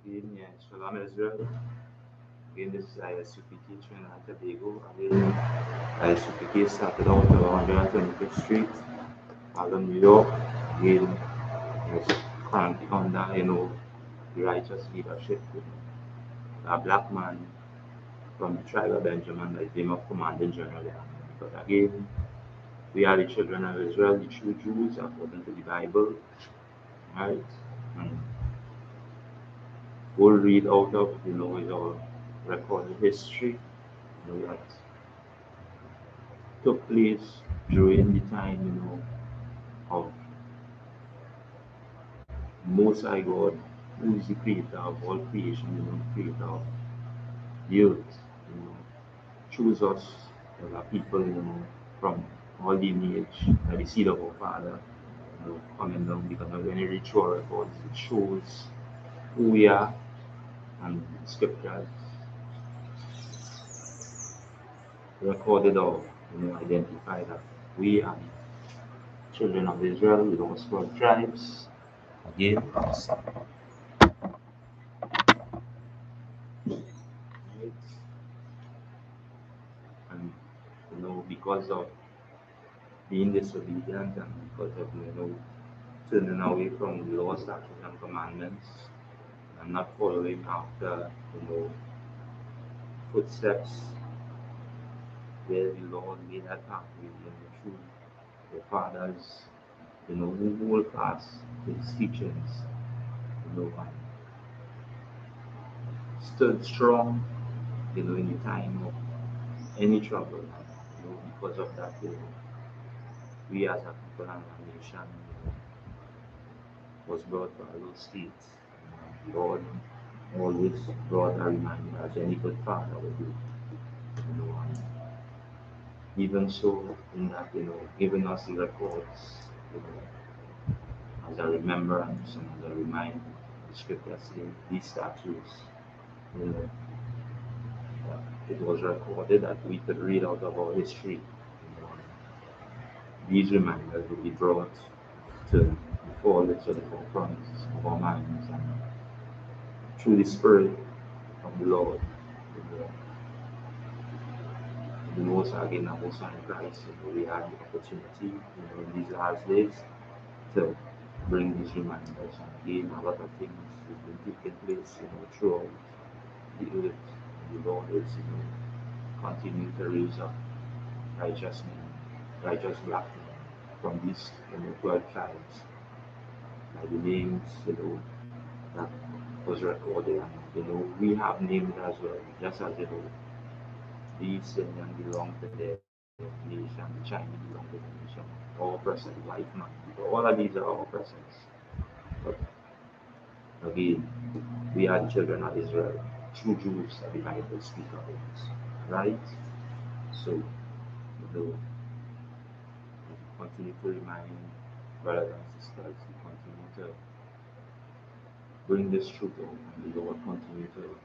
Again, yeah, Shalom Israel. Again, this is I.S.U.P.K. Trinidad and Tobago. Again, I.S.U.P.K. started out around 125th Street, Harlem, New York. Again, was currently under, the righteous leadership. A black man from the tribe of Benjamin by the name of Commanding General Yohanan. But again, we are the children of Israel, the true Jews, according to the Bible. Right? And we'll read out of, our recorded history, that took place during the time, of Most High God, who is the creator of all creation, the creator of the earth, choose us as a people, from all lineage, by the seed of our father, coming down, because when you read our records, it shows who we are, and the scriptures recorded or identify that we are the children of Israel with our 12 tribes. Again, right? And because of being disobedient and because of turning away from the law, statutes, and commandments, and not following after footsteps where the Lord made that pathway through the fathers, who hold fast his teachings, and stood strong, in the time of any trouble. Because of that, we as a people and a nation, was brought to a low state. God always brought a reminder, as any good father would do. And even so, in that, giving us the records, as a remembrance and as a reminder, the scripture says these statutes, you know, it was recorded that we could read out of our history. These reminders will be brought to the forefront of our minds, and through the Spirit of the Lord, the most again, our Son in Christ, we had the opportunity, in these last days to bring these reminders. And again, a lot of things have been taking place, throughout the earth. The Lord is, continuing to raise up righteous men, righteous black men from these 12 tribes, by the names, that was recorded. And we have names as well, just as the Syrian belong to their nation, the Chinese belong to their nation, our oppressors, white man. All of these are our oppressors. But again, we are the children of Israel, true Jews that the Bible speaks of us. Right? So, we continue to remind brothers and sisters, we continue to bring this truth out, and the Lord continue to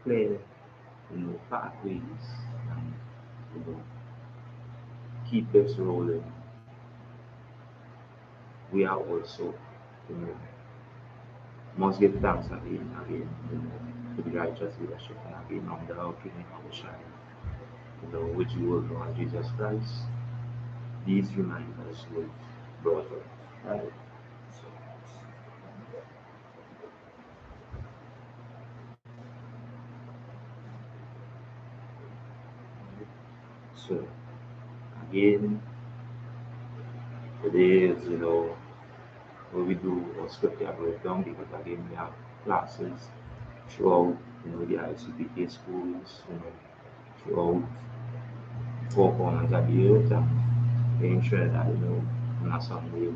clear, pathways, and keep this rolling. We are also, must give thanks again, to the righteous leadership, and again under our King Yahushua, which you will know as Jesus Christ. These reminders will brought up, right? So again, today is, what we do our scripture breakdown, because again we have classes throughout, the I.S.U.P.K schools, throughout 4 corners of the earth, and making sure that, on a Sunday,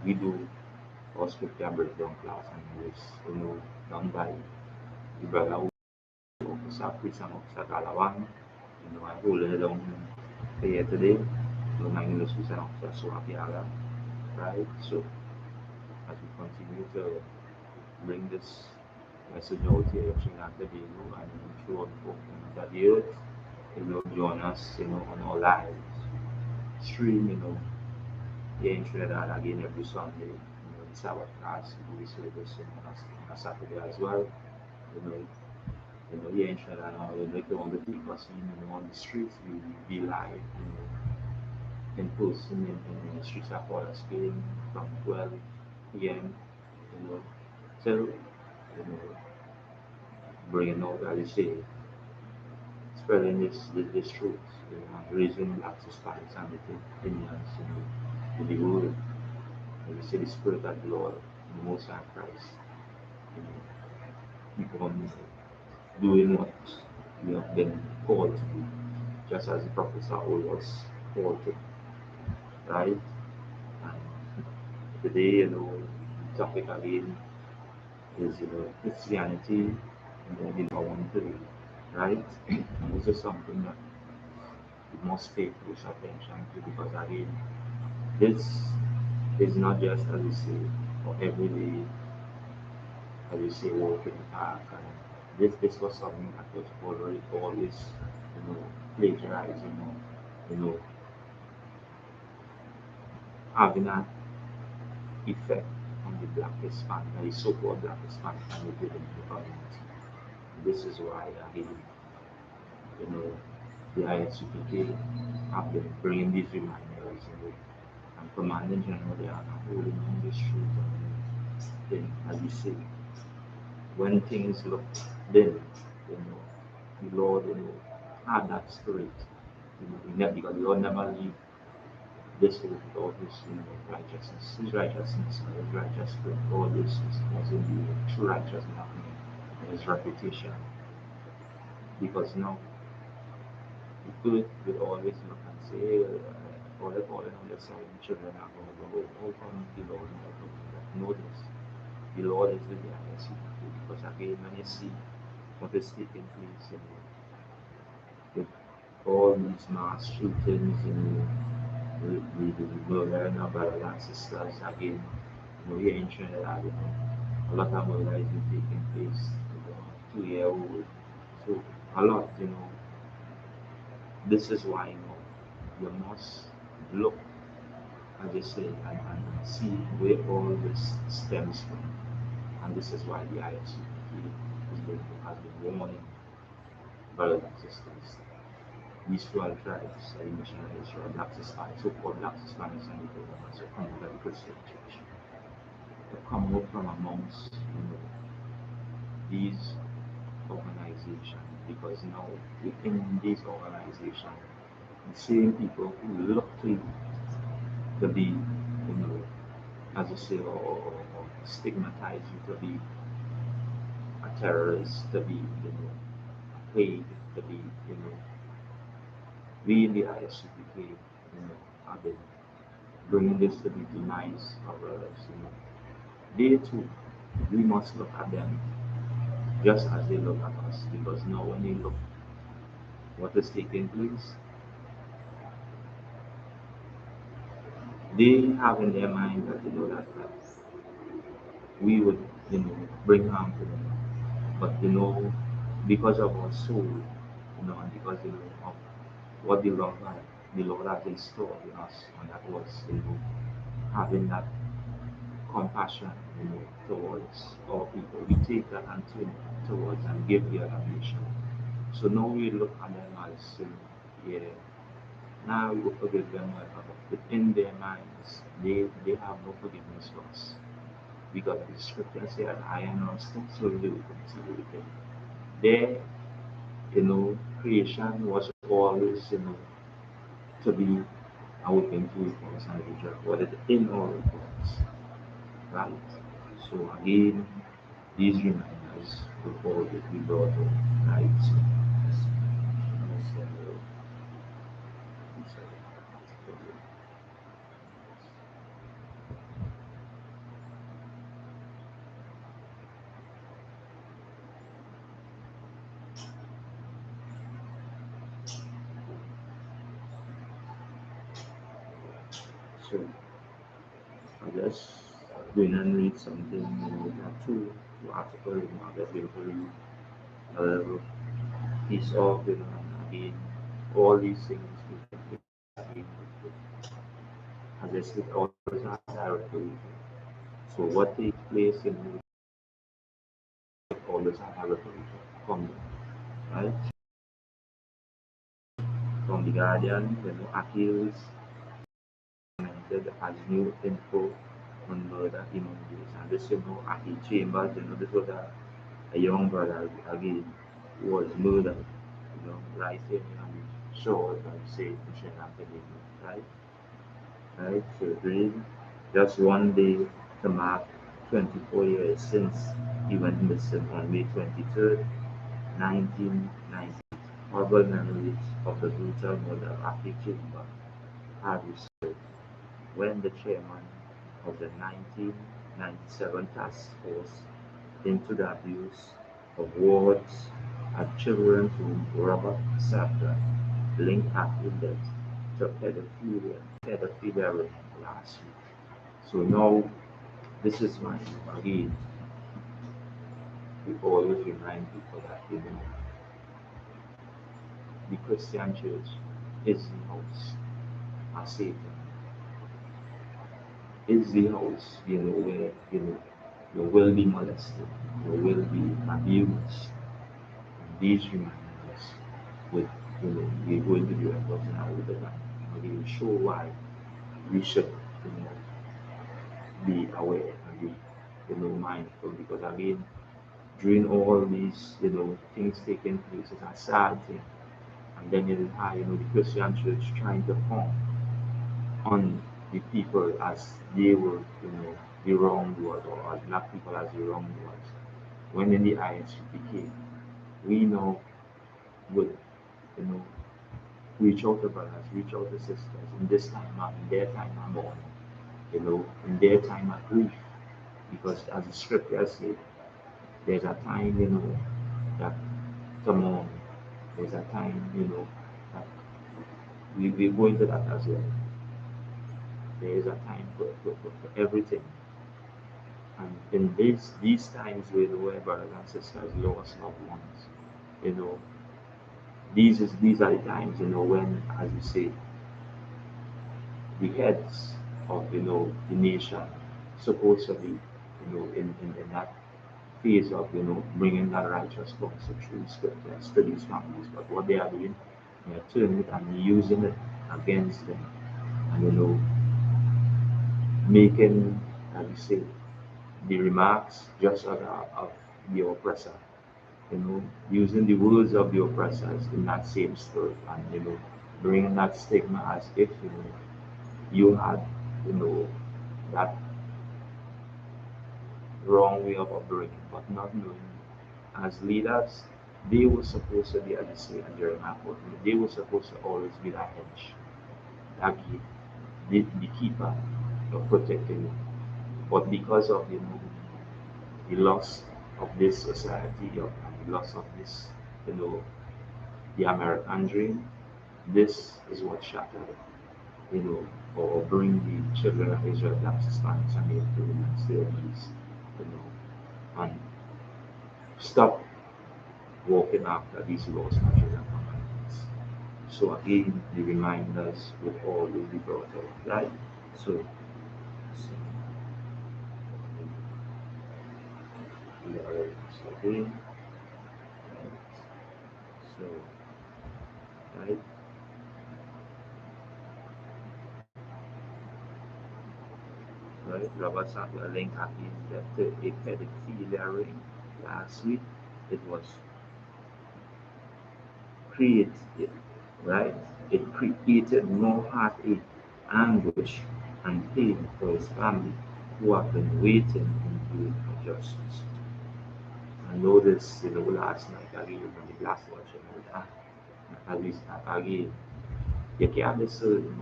we do our scripture breakdown class, and it's, done by the brother Officer Chris and Officer Galawan. I'm holding it down here today. My name is Officer SHALAM, right? So as we continue to bring this message out here in Trinidad and Tobago and throughout the 4 corners of the earth, join us, on our live stream, here in Trinidad again every Sunday. Sabbath class, we service on a Saturday as well. You know, here in Shalana, they don't take us on the streets. We be live, in person in the streets of Wallace from 12 p.m. You know, till bringing out, as you say, spreading this truth, and raising black society and the Indians, in the world. And we see the Spirit of the Lord, the Most High Christ, you know, keep on doing what we have been called to do, just as the prophets are always called to, right? And today, the topic again is, Christianity, the one today, right? And this is something that we must pay close attention to, because again, this is not just, as you say, for every day, as you say, walk in the park. And this was something that was already always, plagiarizing, you know, having an effect on the black Hispanic, and the so-called black Hispanic community within the community. This is why, again, you know, the I.S.U.P.K have been bringing these reminders, and commanding general they are not holding on this truth. And then, as you say, when things look dim, the Lord, had that spirit, because the Lord never leave this earth without His, righteousness. His righteousness, His righteous spirit, all this was in the true righteousness and His reputation. Because now, the earth will always look and say, hey, all the calling on the seven children are going to go. How come the Lord never told me that? Know this. The Lord is with the I.S.U.P.K, because again, when you see what is taking place, with all these mass shootings, the murdering of brothers and sisters, again, here in Trinidad, a lot of murder is taking place, 2-year-old. So a lot, this is why, you must look, as they say, and see where all this stems from. And this is why the I.S.U.P.K has been warning brothers and sisters. These 12 tribes, the missionaries, black Hispanics, so-called black Hispanics, and the Romans, to come out of the Christian church, to come out from amongst, these organizations, because now within these organizations, the same people who look to you to be, as you say, or stigmatize you to be a terrorist, to be, a plague, to be, we in the I.S.U.P.K, have been bringing this to the demise of others. They too, we must look at them just as they look at us, because now when they look what is taking place, they have in their mind that that we would bring harm to them, but because of our soul, and because of what the Lord has installed in us, and that was having that compassion, towards all people. We take that and turn it towards and give the other nation. So now we look at them as, yeah, now we will forgive them, whatever. But within their minds, they have no forgiveness for us. Because the scripture says, I am rusting, so do it, so do it. Their, creation was always, to be a whipping tool for us and to judge what is in our reports. Right? So again, these reminders will always be brought up, right? So, so I just going and read something, two articles, I just going to read a little piece of, and again, all these things taking place again, as I said, always have direct relation So what takes place in always have a ripple from right from the Guardian, accused as new info on murder in Mondays. And this, at the chambers, this was a young brother again who was murdered, right here on the shore and say right? Right? So read just one day to mark 24 years since he went missing on May 23rd, 1990. Horrible memories of the brutal murder of I.S.U.P.K have resurfaced when the chairman of the 1997 task force into the abuse of wards at children's home, Robert Safran, linked active death to pedophilia ring last week. So now this is why again we always remind people that the Christian church is the house of Satan, is the house, where you will be molested, you will be abused. And these reminders with we're going to do it now with the time. Again, show why we should be aware and be mindful, because again during all these things taking place is a sad thing. And then you have the Christian church trying to form on the people as they were the wrongdoers, or as black people as the wrongdoers. When in the I.S.U.P.K, we know would you know reach out to brothers, reach out to sisters in this time of in their time of mourning, in their time of grief. Because as the scripture says, there's a time, that to mourn. There's a time, that we're going to that as well. There is a time for everything. And in these times where brothers and sisters lost loved ones, you know, these are the times, when, as you say, the heads of the nation supposed to be in that phase of bringing that righteous counsel through scriptures to these families. But what they are doing, they are turning it and using it against them, and making, as you say, the remarks just of the oppressor, using the words of the oppressors in that same spirit, and bringing that stigma as if you had that wrong way of upbringing, but not knowing as leaders, they were supposed to be, as you say, and Jeremiah 14, they were supposed to always be that hedge, that gate, the keeper of protecting you. But because of the loss of this society, and the loss of this, the American dream, this is what shattered, or bring the children of Israel, black Hispanics, and Native Americans to their knees, and stop walking after these laws, statutes, and commandments. So again, the reminders will always be brought out, right? So, we are again, right? So, right? Right? Robert Samuel link again that a pedophilia ring last week. It was created, right? It created more heartache, anguish, and pain for his family, who have been waiting in vain for justice. I noticed, last night again when the last watch, at least again, you can't discern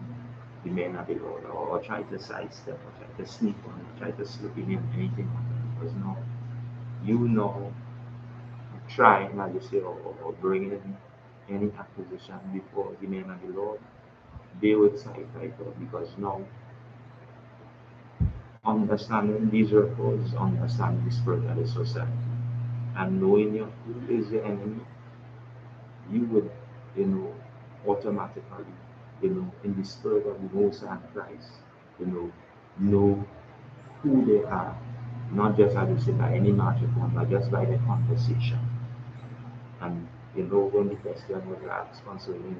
the men of the Lord, or try to sidestep, or try to sneak on, or try to slip in anything on them, because no, you trying, as you say, or bringing any accusation before the men of the Lord, they would side right up, because now understanding these records, understanding the spirit of the society, and knowing who is the enemy, you would, automatically, in the spirit of the Most High Christ, know who they are, not just as you say by any magic one, but just by the conversation. And when the question was asked concerning,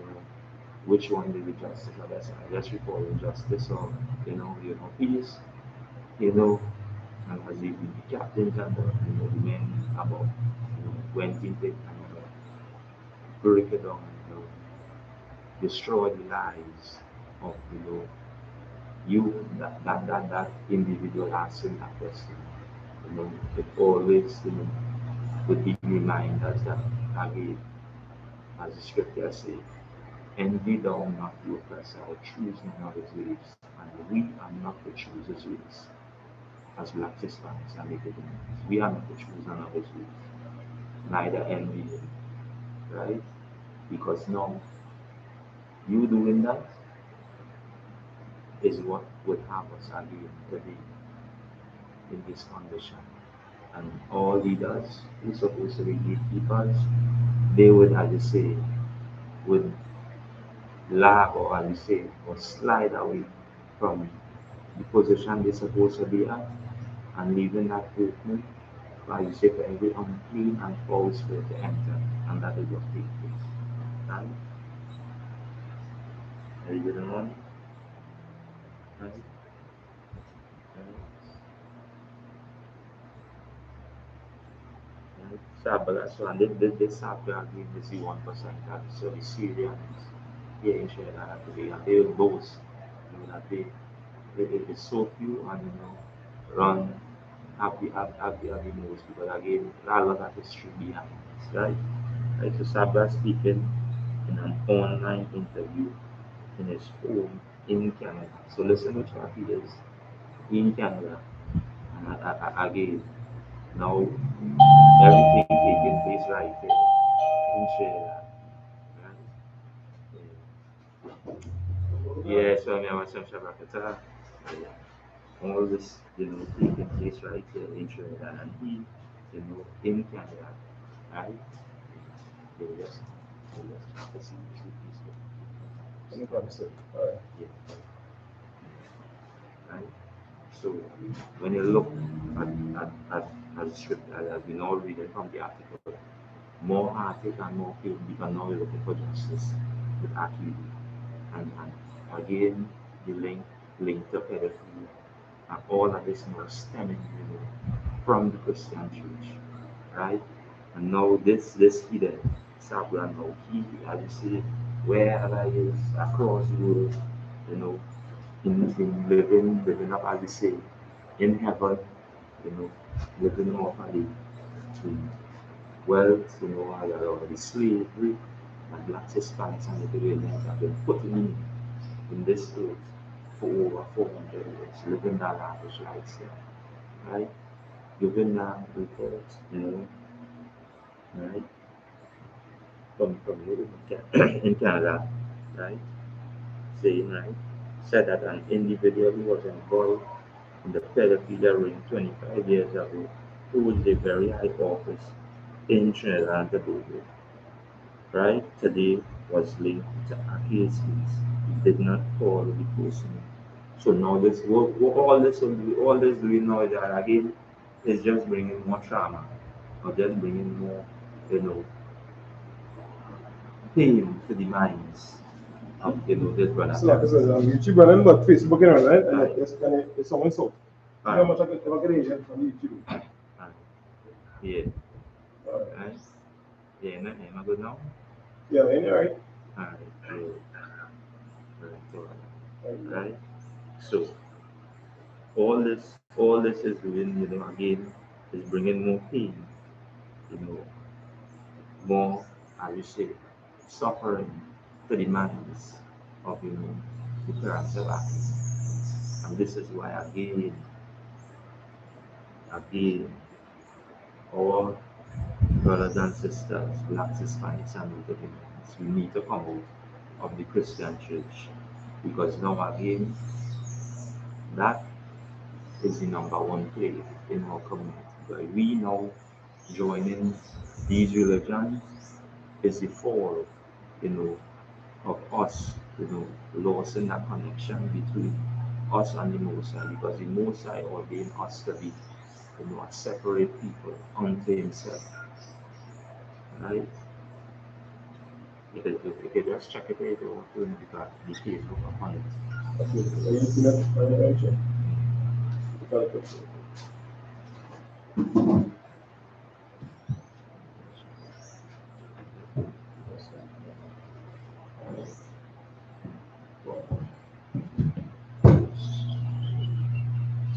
which one did we justice? I just recall justice or peace, and as the captains and the men above, went into it and break it down, destroy the lives of that individual asking that question. It always would be reminders that again, as the scripture says, envy thou not the oppressor, or choose none of his ways, and we are not to choose his ways. As black Hispanics and Native Americans, we are not to choose none of his ways, neither envy him, right? Because now, you doing that is what would have us again today in this condition. And all leaders who supposed to be gatekeepers, they would, as you say, would lag or as you say, or slide away from the position they're supposed to be at and leaving that open for, as you say, for every unclean and foul spirit to enter, and that is what takes place. Right? Are you getting on? Right? Sabbath, so and this chapter again is the 1%. So the Syrians here in Sri Lanka today, and they will boast that it is so few and run happy most because again there are a lot of history behind this, right? Right, so Sabbath speaking in an online interview in his home in Canada. So listen to what he is in Canada, and again now everything taking place right there in Sri Lanka. Right? Yeah, so I was some Shabbat all this, taking place right here in Sri Lanka and he, in Canada, right? They just see peaceful. Yeah. Right? So when you look at the scripture as we now read it from the article, more heartache and more pain because now we're looking for justice with Akili. And again the link to pedophilia and all of this now stemming from the Christian church. Right? And now this hidden Sabra now he as you see wherever he is across the world, you know, in living up as you say in heaven, living off of the wealth, or the slavery that black Hispanics and the Caribbeans have been putting in this earth for over 400 years, living that lavish lifestyle, right? Giving that report, right? From in Canada, right? Saying, right? Said that an individual who was involved in the pedophilia ring 25 years ago holds a very high office in Trinidad and Tobago, right? Today was linked to a case. It did not call the person. So now this, all this doing now is that again is just bringing more trauma, or just bringing more, pain to the minds of this brother. So like I said, YouTube and not Facebook, right? And it's someone so. You know how much I get Asian from YouTube. Yeah. Right. Yeah, am I good now? Yeah, ain't it right? Alright, right. So all this is doing, again, is bringing more pain, more, I would say, suffering to the minds of, the parents of us. And this is why again, all brothers and sisters, blacks, Hispanics, and Native Americans, we need to come out of the Christian church. Because now again, that is the number one plague in our community. But we now joining these religions is the fall, of us, losing that connection between us and the Most High, because the Most High ordained us to be separate people unto himself. Right? You could just check it out or because the Facebook upon it.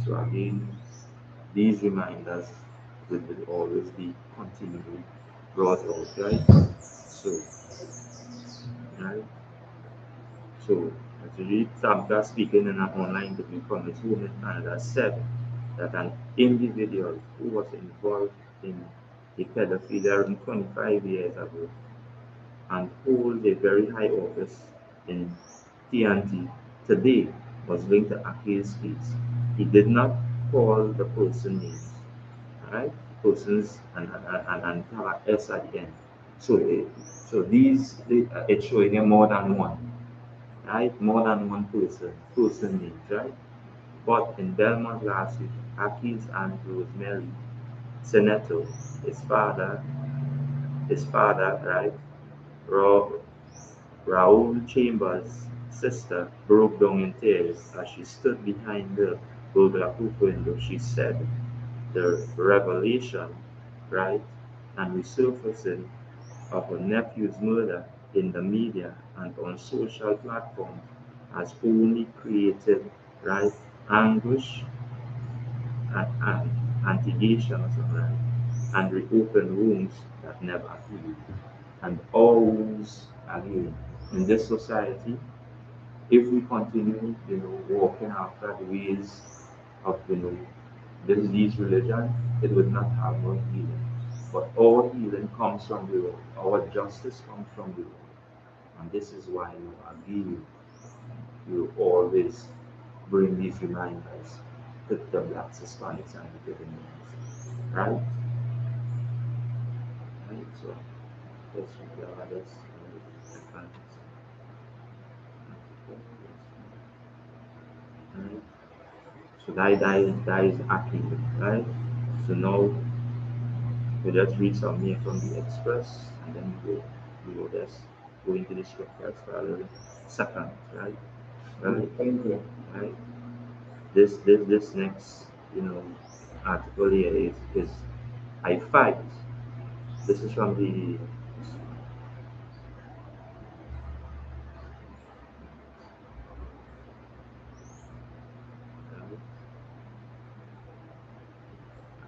So again, these reminders will always be continually brought out, right? So as you read Tabitha speaking in an online interview from his home in Canada, said that an individual who was involved in a pedophilia around 25 years ago and holds a very high office in TNT today was linked to Aki's case. He did not call the person names, right? Persons and have an S at the end. So it's showing you more than one, right? More than one person names, right? But in Belmont last week, Aki's Aunt Rosemary Senator, his father, right? Raoul Chambers' sister broke down in tears as she stood behind the burglar proof window. She said the revelation, right, and resurfacing of her nephew's murder in the media and on social platforms has only created, right, anguish and antigation or something, right, and reopened wounds that never healed. And all wounds are healed. In this society, if we continue, walking after the ways of, these religion, it would not have no healing. But all healing comes from the Lord. Our justice comes from the Lord. And this is why you always bring these reminders to the Blacks, Hispanics, and the Indians. Right? Right? So that's what the others right? So that is accurate, right? So now we just read some here from the Express and then we will just go into the scriptures for a little second, right? Right? This next, article here is I fight. This is from the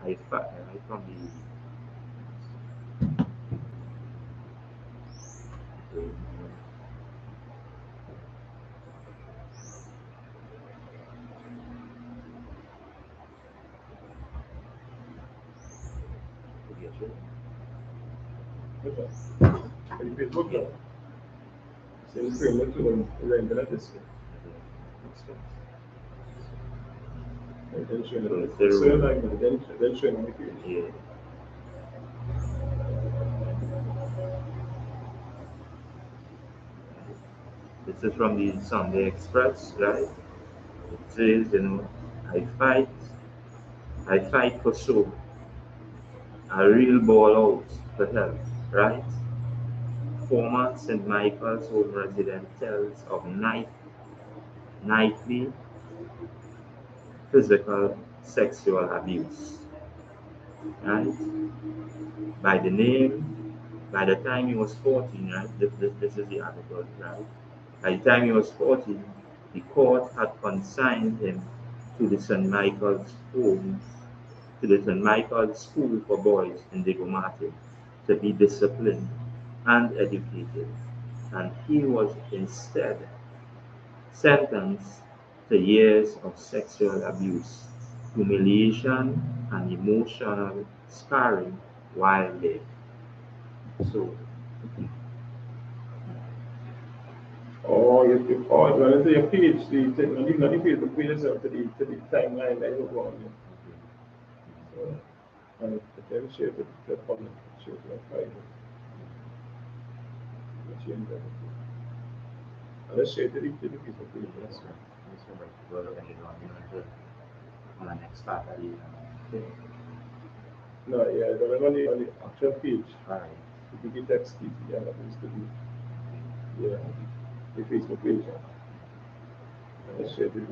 I fight, right, from Facebook, yeah. Same framework to them, internet is then showing the server, then showing on the page. yeah. This is from the Sunday Express, right? It says, I fight, I fight for soul, a real ball out for health, right? Former St. Michael's home resident tells of nightly physical sexual abuse, right? By the name, by the time he was 14, right? This is the article, right? By the time he was 14, the court had consigned him to the St. Michael's home, to the St. Michael's School for Boys in Diego Martin to be disciplined and educated. And he was instead sentenced to years of sexual abuse, humiliation, and emotional scarring while there. So, Well, into your page, not the Facebook page yourself to the timeline that you go on. So, and it then share the comment, share the private. Change that. And let's share to the Facebook page. that's right. That's right. Well, and on the next part of the No, yeah, but I'm on the actual page. Alright. If you get text, yeah, that used to be, yeah, the Facebook page. Let's share the page.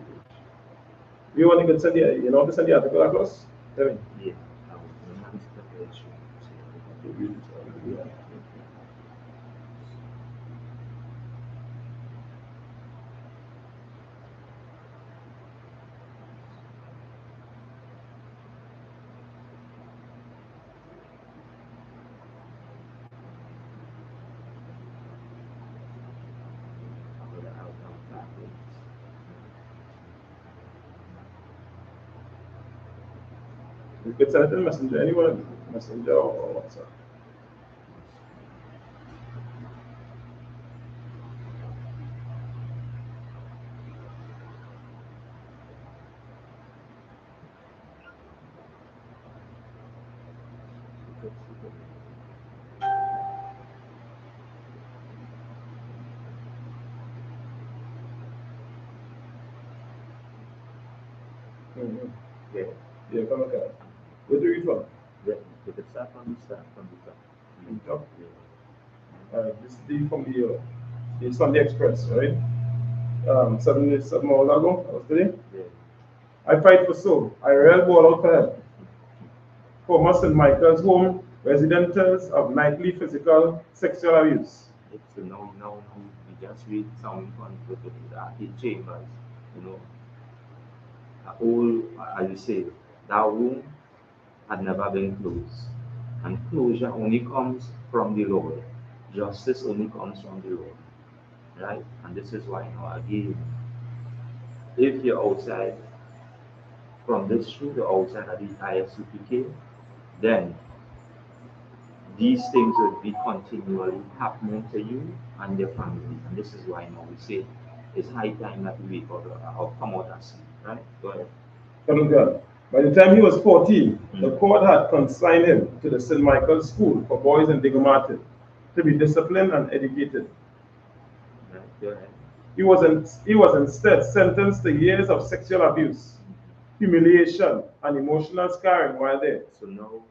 You want to send the, you know, to send the article across? Tell me. Yeah. I will not the issue. Yeah. You could send it in Messenger, anyone, Messenger or WhatsApp. Mm-hmm. Yeah. Yeah, come on. Where do you from? Yeah. If it's start from the top. From top? Yeah. This is the Sunday Express, right? 7 hours ago, I was today. Yeah. I fight for soul. I rail ball out for help. Former St. Michael's home, residents of nightly physical sexual abuse. It's now we just read some on the arcade chambers, you know. All, as you say, that room had never been closed. And closure only comes from the Lord. Justice only comes from the Lord. Right? And this is why now again, if you're outside from this shoe, you're outside of the I.S.U.P.K, then these things will be continually happening to you and your family. And this is why now we say it's high time that we wake up or come out of sleep. Right? Go ahead. God. By the time he was 14, the court had consigned him to the St. Michael's School for Boys in Digger Martin to be disciplined and educated. Right? Go ahead. He was instead sentenced to years of sexual abuse, humiliation, and emotional scarring while there. So now,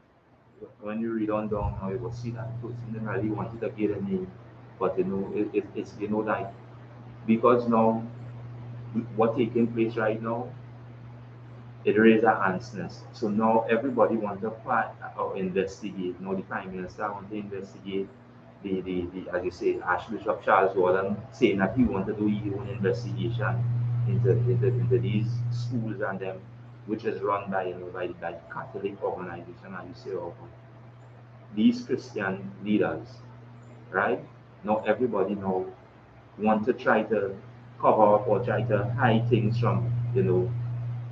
when you read on down, now you will see that person didn't really wanted to get a name, but it's like because now what taking place right now, it raises a handness. So now everybody wants to fight or investigate. Now the Prime Minister wants to investigate the as you say, Archbishop Charles Warren saying that he wanted to do his own investigation into these schools and them, which is run by by Catholic organization, as you say, of these Christian leaders, right? Now everybody now want to try to cover up or try to hide things from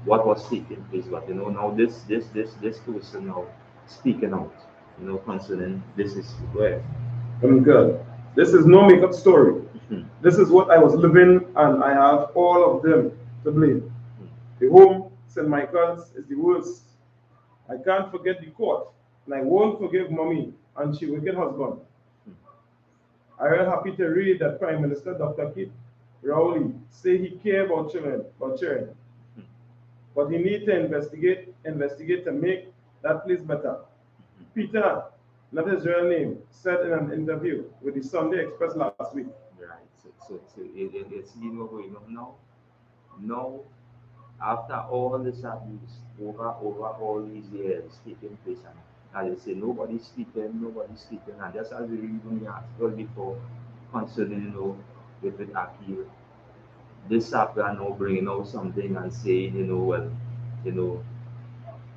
what was taking place. But now this person now speaking out, concerning this issue. Go ahead. God. This is no make-up story. Mhm. This is what I was living, and I have all of them to blame. Mhm. The home, St. Michael's, is the worst. I can't forget the court, and I won't forgive mommy and she wicked husband. I am happy to read that Prime Minister Dr. Kit Rowley say he care about children, but he need to investigate to make that place better. Peter, not his real name, said in an interview with the Sunday Express last week. Right. It's going on now. Now, after all this abuse over all these years taking place, and as I say, nobody's sleeping, and just as we read in the article before concerning, with Akil, this chapter now bringing out something and saying, well, you know,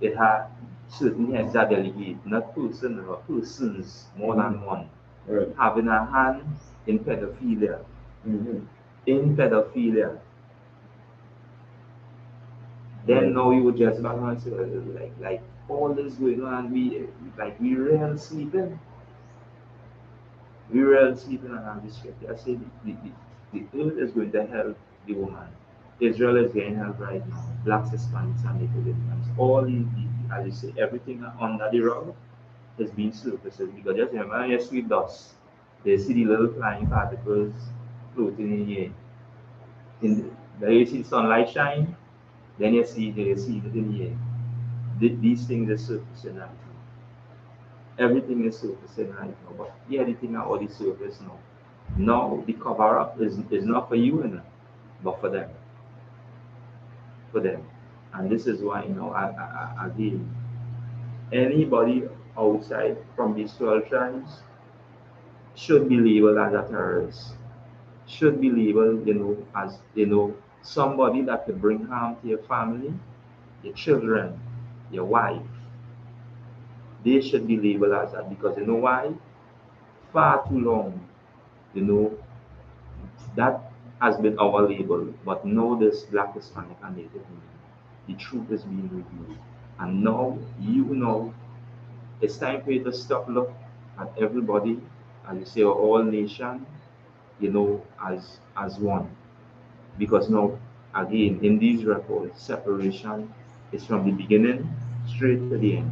it had certain heads are delegate, not person or persons, more than one, Right. having a hand in pedophilia. Mm-hmm. In pedophilia. Then now you would just back and say, like all this going on, and we real sleeping. We real sleeping, and I'm distracted. I say the earth is going to help the woman. Israel is getting help right now. Blacks, Hispanics, and Native Americans. All as you say, everything under the rug is being surfaced. Because just remember when you sweep dust, they see the little flying particles floating in the air. There you see sunlight shine, then you see it in the air. These things are surfacing everything. Everything is surfacing right now, but yeah, the thing about the surface now. Now the cover up is not for you, but for them. For them. And this is why, again, anybody outside from these 12 tribes should be labeled as a terrorist, should be labeled, as, somebody that could bring harm to your family, your children, your wife. They should be labeled as that because you know why? Far too long, you know, that has been our label, but now this Black, Hispanic, and Native movement, the truth is being revealed. And now, it's time for you to stop look at everybody, as you say, all nation, as one. Because now, again, in these records, separation is from the beginning straight to the end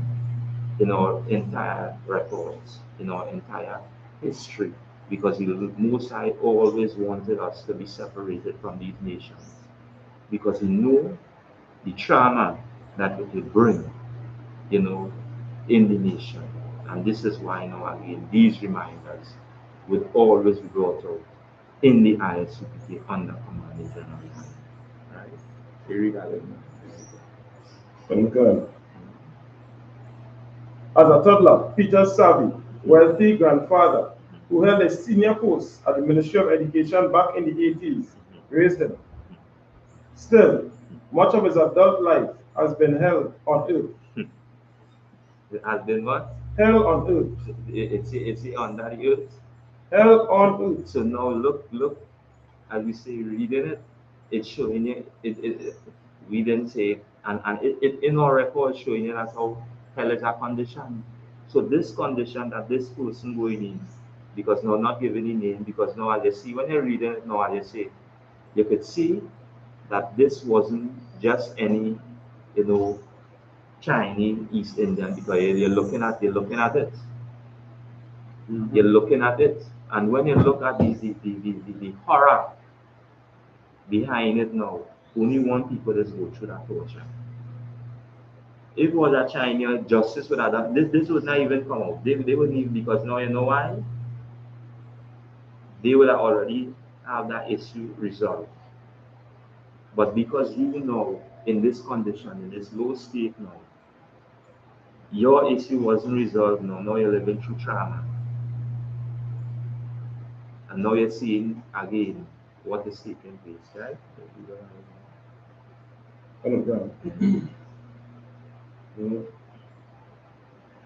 in our entire records, in our entire history, because the Most High always wanted us to be separated from these nations, because He knew the trauma that it would bring, you know, in the nation. And this is why now again these reminders would always be brought out in the I.S.U.P.K under Command General. Right? Here we go. Okay. As a toddler, Peter's savvy, wealthy grandfather, who held a senior post at the Ministry of Education back in the 80s, raised him. Still, much of his adult life has been held on earth. It has been what? Hell on earth. It's under the earth. Hell on earth. So now look, as we say, reading it, it's showing you, we didn't say, and it in our record showing you that's how hell is a condition. So this condition that this person going in, because now not giving a name, because now as you see, when you're reading it now, as you say, you could see that this wasn't just any, you know, Chinese East Indian, because you're looking at it. You're looking at it. And when you look at the horror behind it now, only one people just go through that torture. If it was a Chinese justice would have done this would not even come out. They wouldn't even, because now you know why? They would have already have that issue resolved. But because you know in this condition, in this low state now, your issue wasn't resolved now. Now you're living through trauma. And now you're seeing again what is taking place, right?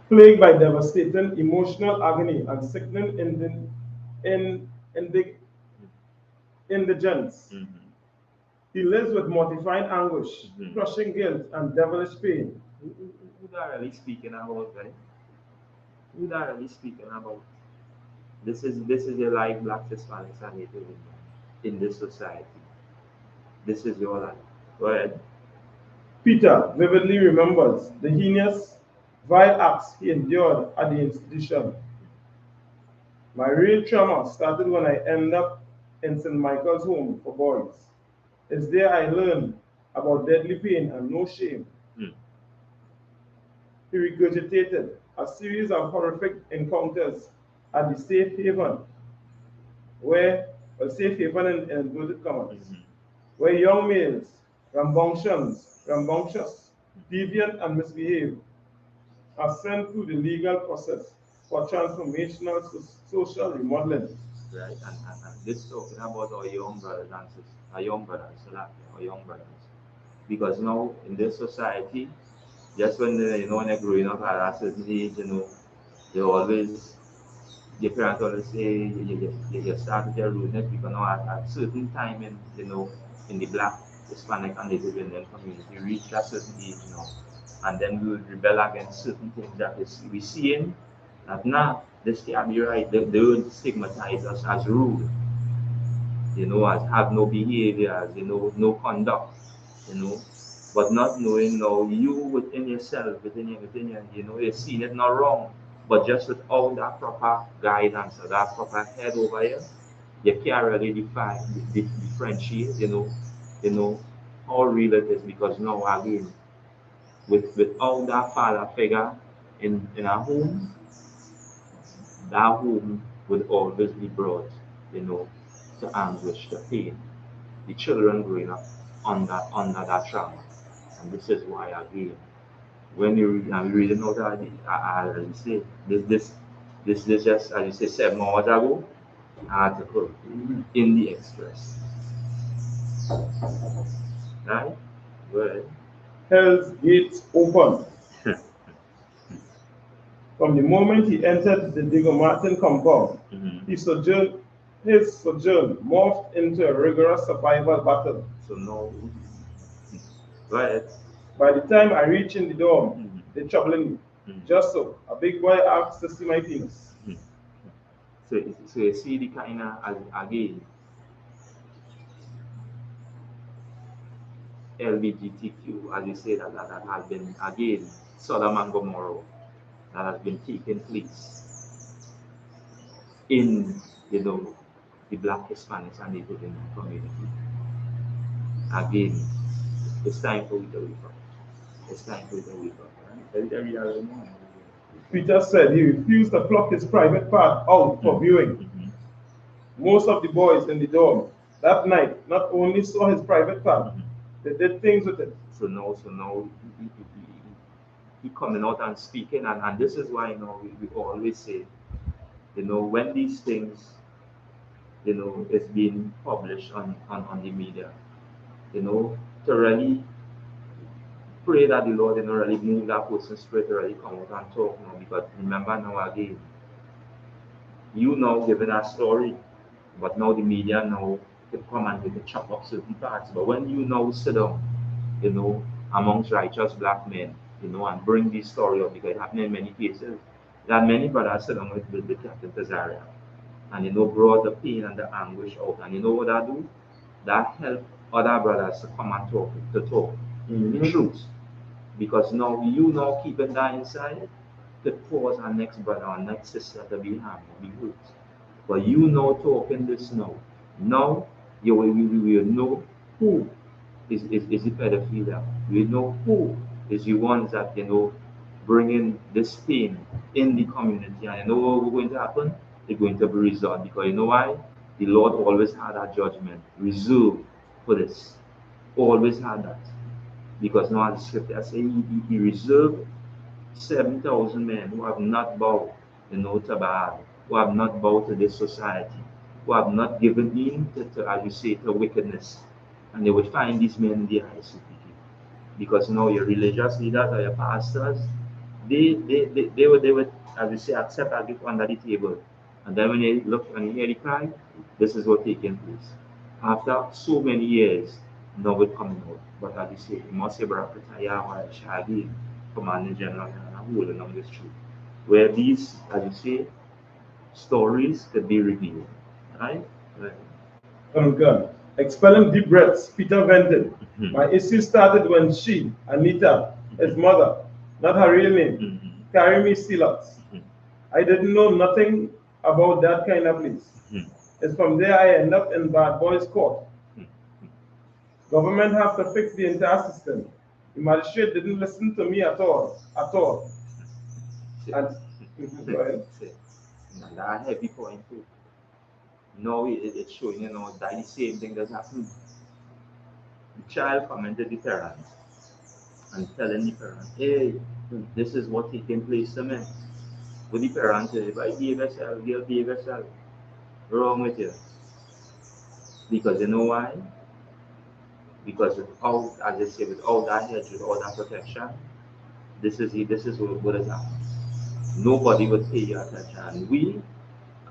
Plagued by devastating emotional agony and sickening indigence. He lives with mortifying anguish, crushing guilt, and devilish pain. Who are really speaking about, right? Who are really speaking about? This is your life, Black, Hispanics, and Native Indians in this society. This is your life. Go ahead. Peter vividly remembers the heinous, vile acts he endured at the institution. My real trauma started when I ended up in St. Michael's home for boys. It's there I learned about deadly pain and no shame. He regurgitated a series of horrific encounters at the safe haven, safe haven in inverted commas, where young males, rambunctious, deviant, and misbehaved, are sent through the legal process for transformational social remodeling. Right, and this talking about our young brothers and sisters, our young brothers, our young brothers. Because now in this society, just when when you're growing up at a certain age, they always your parents always say you start with your rudeness because now at certain time in in the Black, Hispanic, and Native Indian community reach a certain age now, and then we would rebel against certain things that we seeing that now this can't be right. They would stigmatize us as rude, as have no behavior, as no conduct, you know. But not knowing now you within yourself, within your, you're seeing it not wrong. But just without that proper guidance or that proper head over here, you can't really define differentiate, how real it is because now again, without that father figure in our home, that home would always be brought, to anguish, to pain. The children growing up under that trauma. And this is why again, when you read, I'm reading out as you say, this just as you say 7 hours ago, article in the Express. Right? Well, Hell's gates open. From the moment he entered the Diego Martin compound, his sojourn morphed into a rigorous survival battle. So no, go ahead. By the time I reached in the dorm, they troubling me. Just so, a big boy asked to see my penis. So you see the kind of, again, LGBTQ, as you say, that has been, again, Sodom and Gomorrah, that has been taking place in, the Black, Hispanics, and Native Indian community. Again, it's time for it to wake up. It's time for it to wake up. Right? Peter said he refused to pluck his private part out for viewing. Most of the boys in the dorm that night not only saw his private part, they did things with it. So now he coming out and speaking, and this is why we always say, when these things, is being published on the media, to really pray that the Lord, really move that person's spirit to really come out and talk now, because remember now again, you now giving a story, but now the media now can come and they can chop up certain parts. But when you now sit down, amongst righteous black men, and bring this story up, because it happened in many cases, that many brothers sit down with Captain Tazaria, and brought the pain and the anguish out. And you know what that do? That help other brothers to come and talk the truth. Because now you keeping that inside could cause our next brother or next sister to be harmed, be hurt. But talking this now. Now we will know who is the pedophilia. We know who is the ones that bringing this pain in the community. And what's going to happen? It's going to be resolved, because you know why? The Lord always had that judgment reserved for this. Always had that. Because now the scripture says he reserved 7,000 men who have not bowed, to Baal, who have not bowed to this society, who have not given in to as you say, to wickedness. And they would find these men in the I.S.U.P.K. Because your religious leaders or your pastors, they would, as you say, accept a gift under the table. And then when you look and you hear the cry, this is what taking place. After so many years, now it's coming out. But as you say, you must say, Barakataya, Shagi, Commanding General, and holding on this truth. Where these, as you say, stories could be revealed. Right? God. Expelling deep breaths, Peter vented. My issue started when she, Anita, his mother, not her real name, carried me still. I didn't know nothing about that kind of place. It's from there I end up in bad boys court. Government have to fix the entire system. The magistrate didn't listen to me at all. And that heavy point too. No, it's showing that the same thing that's happened. The child commented the parents and telling the parents, hey, this is what taking place to me. But the parents say, if I behave yourself, you'll behave yourself. Wrong with you. Because you know why? Because without, as I say, without that hedge, without that protection, this is what is happening. Nobody would pay you attention. And we,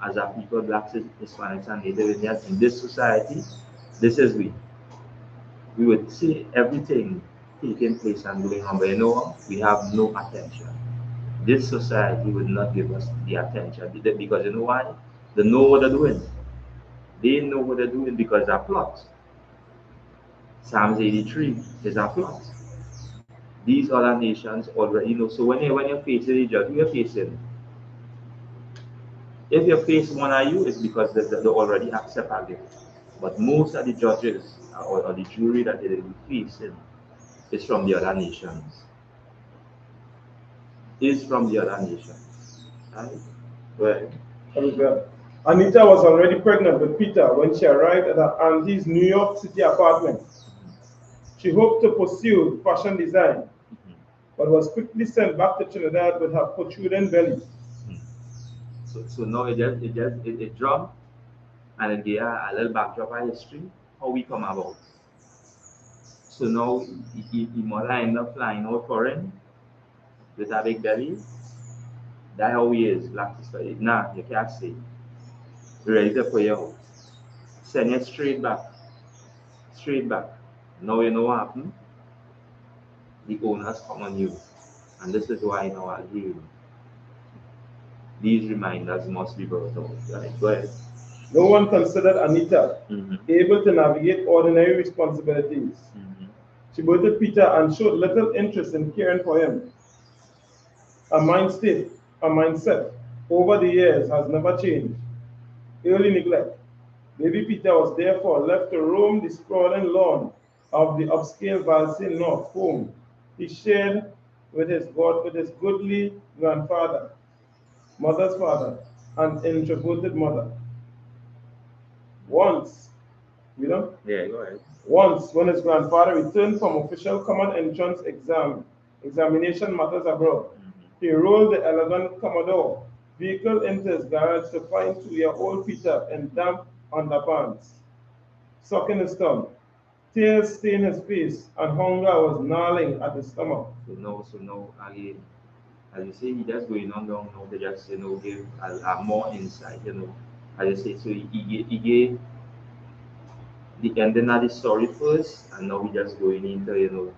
as a people, blacks, Hispanics, and Native Indians in this society, this is we. We would see everything taking place and going on, but we have no attention. This society would not give us the attention, because you know why? They know what they're doing. They know what they're doing because they're plot. Psalms 83 is a plot. These other nations already know. So when you're facing the judge, you're facing. If you face one of you, it's because they already accept a gift. But most of the judges or the jury that they will be facing is from the other nations. Is from the other nations. Right? Well, Anita was already pregnant with Peter when she arrived at her auntie's New York City apartment. She hoped to pursue fashion design, but was quickly sent back to Trinidad with her protruding belly. So now it dropped, and it gave a little backdrop of history, how we come about. So now he mother end up flying out foreign with a big belly. That's how he is, black sister. Nah, you can't say. Ready to put you out. Send you straight back. Straight back. Now you know what happened? The owners come on you. And this is why now again, these reminders must be brought out. Right? Go ahead. No one considered Anita able to navigate ordinary responsibilities. She voted Peter and showed little interest in caring for him. Her mindset over the years has never changed. Early neglect. Baby Peter was therefore left to roam the sprawling lawn of the upscale Valsyn North home he shared with his goodly grandfather, mother's father, and introverted mother. Once, Yeah, go ahead. Once, when his grandfather returned from official common entrance examination matters abroad, he rolled the elegant Commodore vehicle into his garage to find 2-year-old Peter in damp underpants, sucking his thumb. Tears stained his face, and hunger was gnawing at his stomach. So now again, as you say, he just going on down now to just give a more insight, As you say, so he gave the ending of the story first, and now we just going into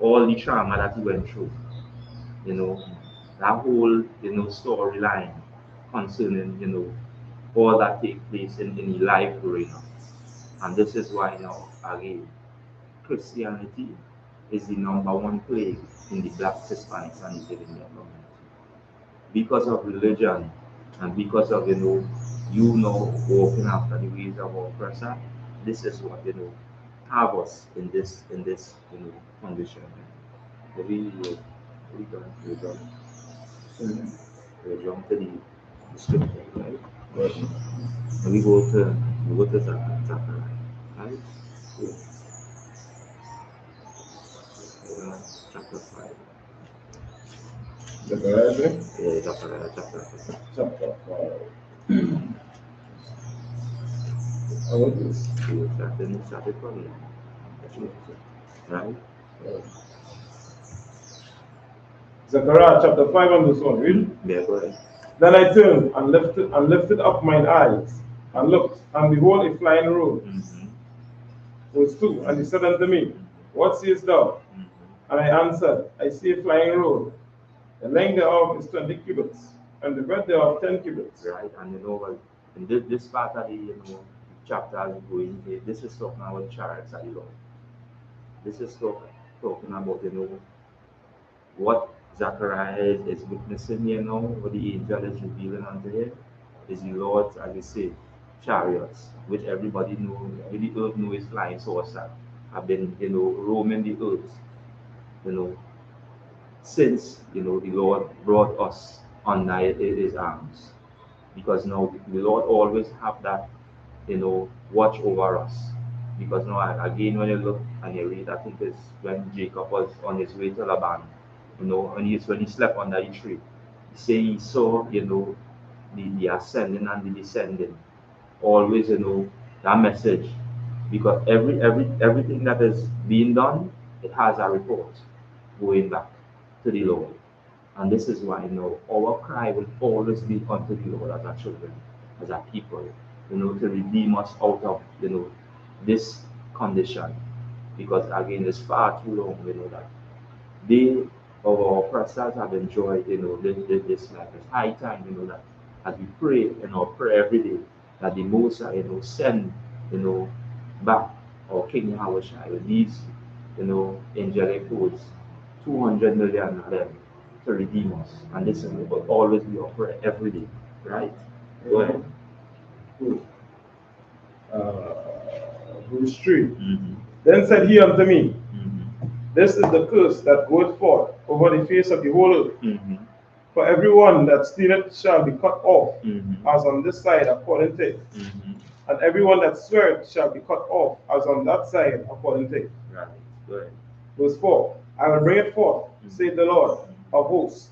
all the trauma that he went through, that whole storyline concerning all that take place in his life growing up. And this is why now again Christianity is the #1 plague in the black Hispanics and Indian community. Because of religion and because of walking after the ways of our oppressor, this is what have us in this condition. So we done we jump to the scripture, right? And we go to Zechariah, right? Chapter 5. Zechariah Yeah, Zechariah chapter 5. chapter 5. I want this. Started from here. Right? Zechariah chapter 5 and verse 1. Read. Yeah, go ahead. Then I turned and lifted up mine eyes and looked, and behold a flying road. Verse 2. And he said unto me, What seest thou? And I answered, I see a flying road. The length thereof is 20 cubits, and the breadth thereof 10 cubits. Right, and in this part of the chapter as we go into, this is talking about chariots of the Lord. This is talking about what Zechariah is witnessing here now, what the angel is revealing unto him, is the Lord's, as you say, chariots, which everybody knows, the earth knows is flying saucer, have been, roaming the earth, since, the Lord brought us under his arms. Because now the Lord always have that, watch over us. Because now, again, when you look and you read, I think it's when Jacob was on his way to Laban, when he slept under the tree, he say he saw, the ascending and the descending. Always, that message. Because everything that is being done, it has a report going back to the Lord. And this is why our cry will always be unto the Lord as our children, as our people, to redeem us out of this condition. Because again, it's far too long, that our oppressors have enjoyed, this life. It's high time, that as we pray, pray every day, that the Most High, send, back our King Yahushua with these, angelic hosts, 200 million of them, to redeem us. And this will always be our prayer every day, right? Go ahead. Verse 3. Then said he unto me, This is the curse that goeth forth over the face of the whole earth. For everyone that stealeth shall be cut off, Mm-hmm. as on this side according to it. Mm-hmm. And everyone that sweareth shall be cut off, as on that side according to it. Right. Good. Verse 4, I will bring it forth, saith the Lord of hosts,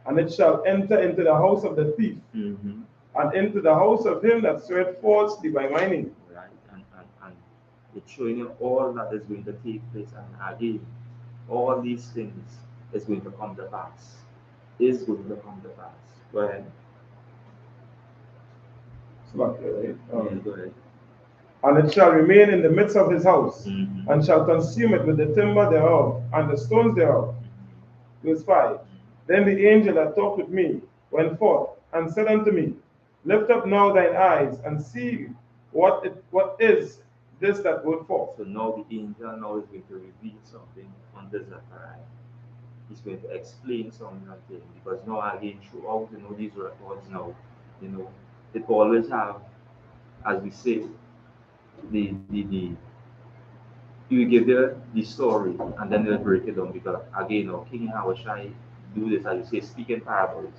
and it shall enter into the house of the thief, Mm-hmm. and into the house of him that sweareth falsely by my name. Right. And it's showing you all that is going to take place. And again, all these things is going to come to pass. Is going to come to pass. Go ahead. Right? Yeah, go ahead. And it shall remain in the midst of his house, Mm-hmm. and shall consume it with the timber thereof, and the stones thereof. Verse 5, Then the angel that talked with me went forth, and said unto me, Lift up now thine eyes, and see what is this that goeth forth. So now the angel now is going to reveal something unto Zechariah. He's going to explain something unto him, because now again throughout these records now, it always have, as we say, the you give the story and then they'll break it down, because again King Yahushua do this, as you say, speak in parables,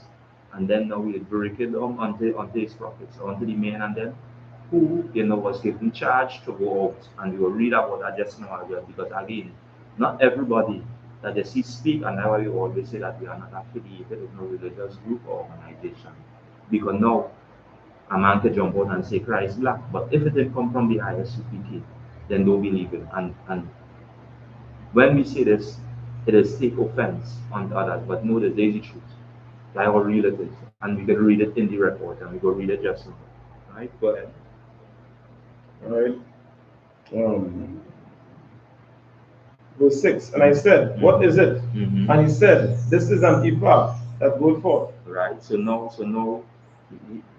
and then now we'll break it down onto his prophets, onto the men, and then who was given charge to go out, and we will read about that just now as well, because again, not everybody that they see speak, and that's why we always say that we are not affiliated with no religious group or organization, because now a man can jump out and say Christ black, but if it didn't come from the I.S.U.P.K, then don't believe it. And when we say this, it is take offense on others, but know that there's the truth. That's how real it is. And we can read it in the report, and we go read it just now. Right? Go ahead. All right. Verse 6, and I said, What is it? Mm-hmm. And he said, This is an ephah that goeth forth. Right. So now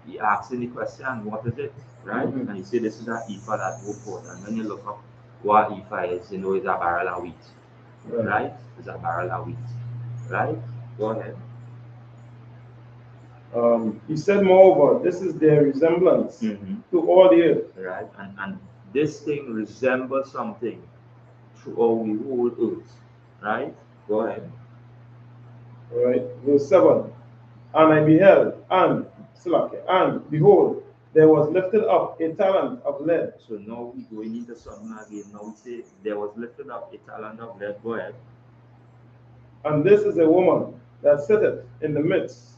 he asking the question, what is it? Right? And he said, this is an ephah that goeth forth. And when you look up what ephah is, it's a barrel of wheat. Right? It's a barrel of wheat. Right? Go ahead. He said, moreover, this is their resemblance to all the earth. Right? And this thing resembles something throughout the whole earth. Right? Go ahead. All right. Verse 7. And I beheld, and behold, there was lifted up a talent of lead. So now we going into something again. Now we say there was lifted up a talent of lead. Go ahead. And this is a woman that sitteth in the midst,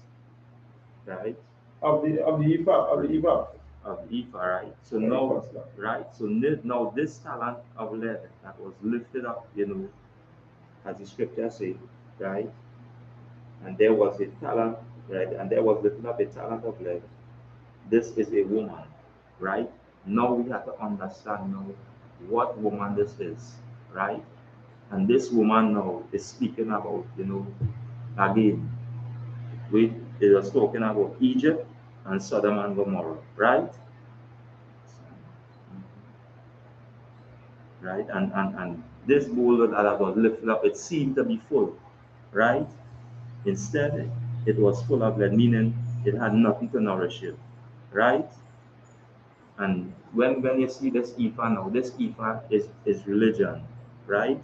right, of the ephah, right? So now, right? So now this talent of lead that was lifted up, as the scripture says, right? And there was a talent, right? And there was lifted up a talent of lead. This is a woman, right? Now we have to understand now what woman this is, right? And this woman now is speaking about, again, it was talking about Egypt and Sodom and Gomorrah, right? Right? And this boulder that was lifted up, it seemed to be full, right? Instead, it was full of lead, meaning it had nothing to nourish it, right? And when you see this ephah now, this ephah is religion, right?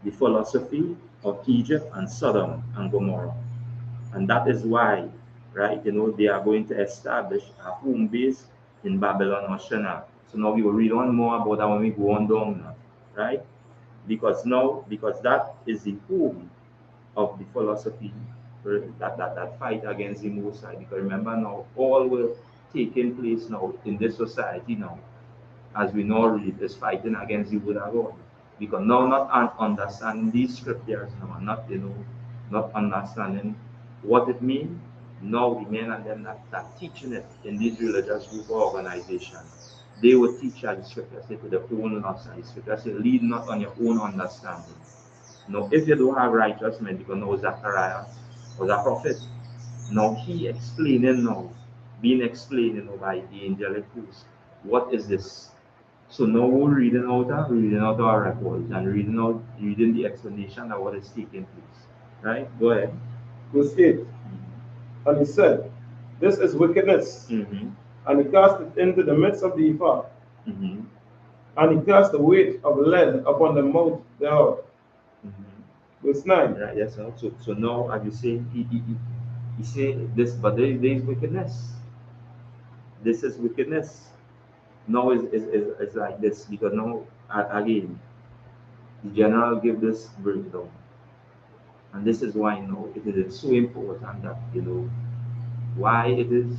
The philosophy of Egypt and Sodom and Gomorrah. And that is why, right, they are going to establish a home base in Babylon or Shinar. So now we will read on more about that when we go on down now, right? Because that is the home of the philosophy that fight against the Most High. Because remember now, all will taking place now in this society now, as we now read, is fighting against the word of God. Because now not understanding these scriptures now, not understanding what it means. Now the men and them that teaching it in these religious group or organization, they will teach as the scripture say to the own lust, and the scripture say, lead not on your own understanding. Now if you don't have righteousness, because now Zechariah was a prophet, now he being explained by the angelic host, what is this? So now we're reading out our records and reading the explanation of what is taking place. Right? Go ahead. Verse 8. And he said, This is wickedness. And he cast it into the midst of the ephah. And he cast the weight of lead upon the mouth thereof. Verse 9. Right, yes, sir. So now, as you say, he say this, but there is wickedness. This is wickedness. Now is like this because now again the general give this breakdown, and this is why it is so important that why it is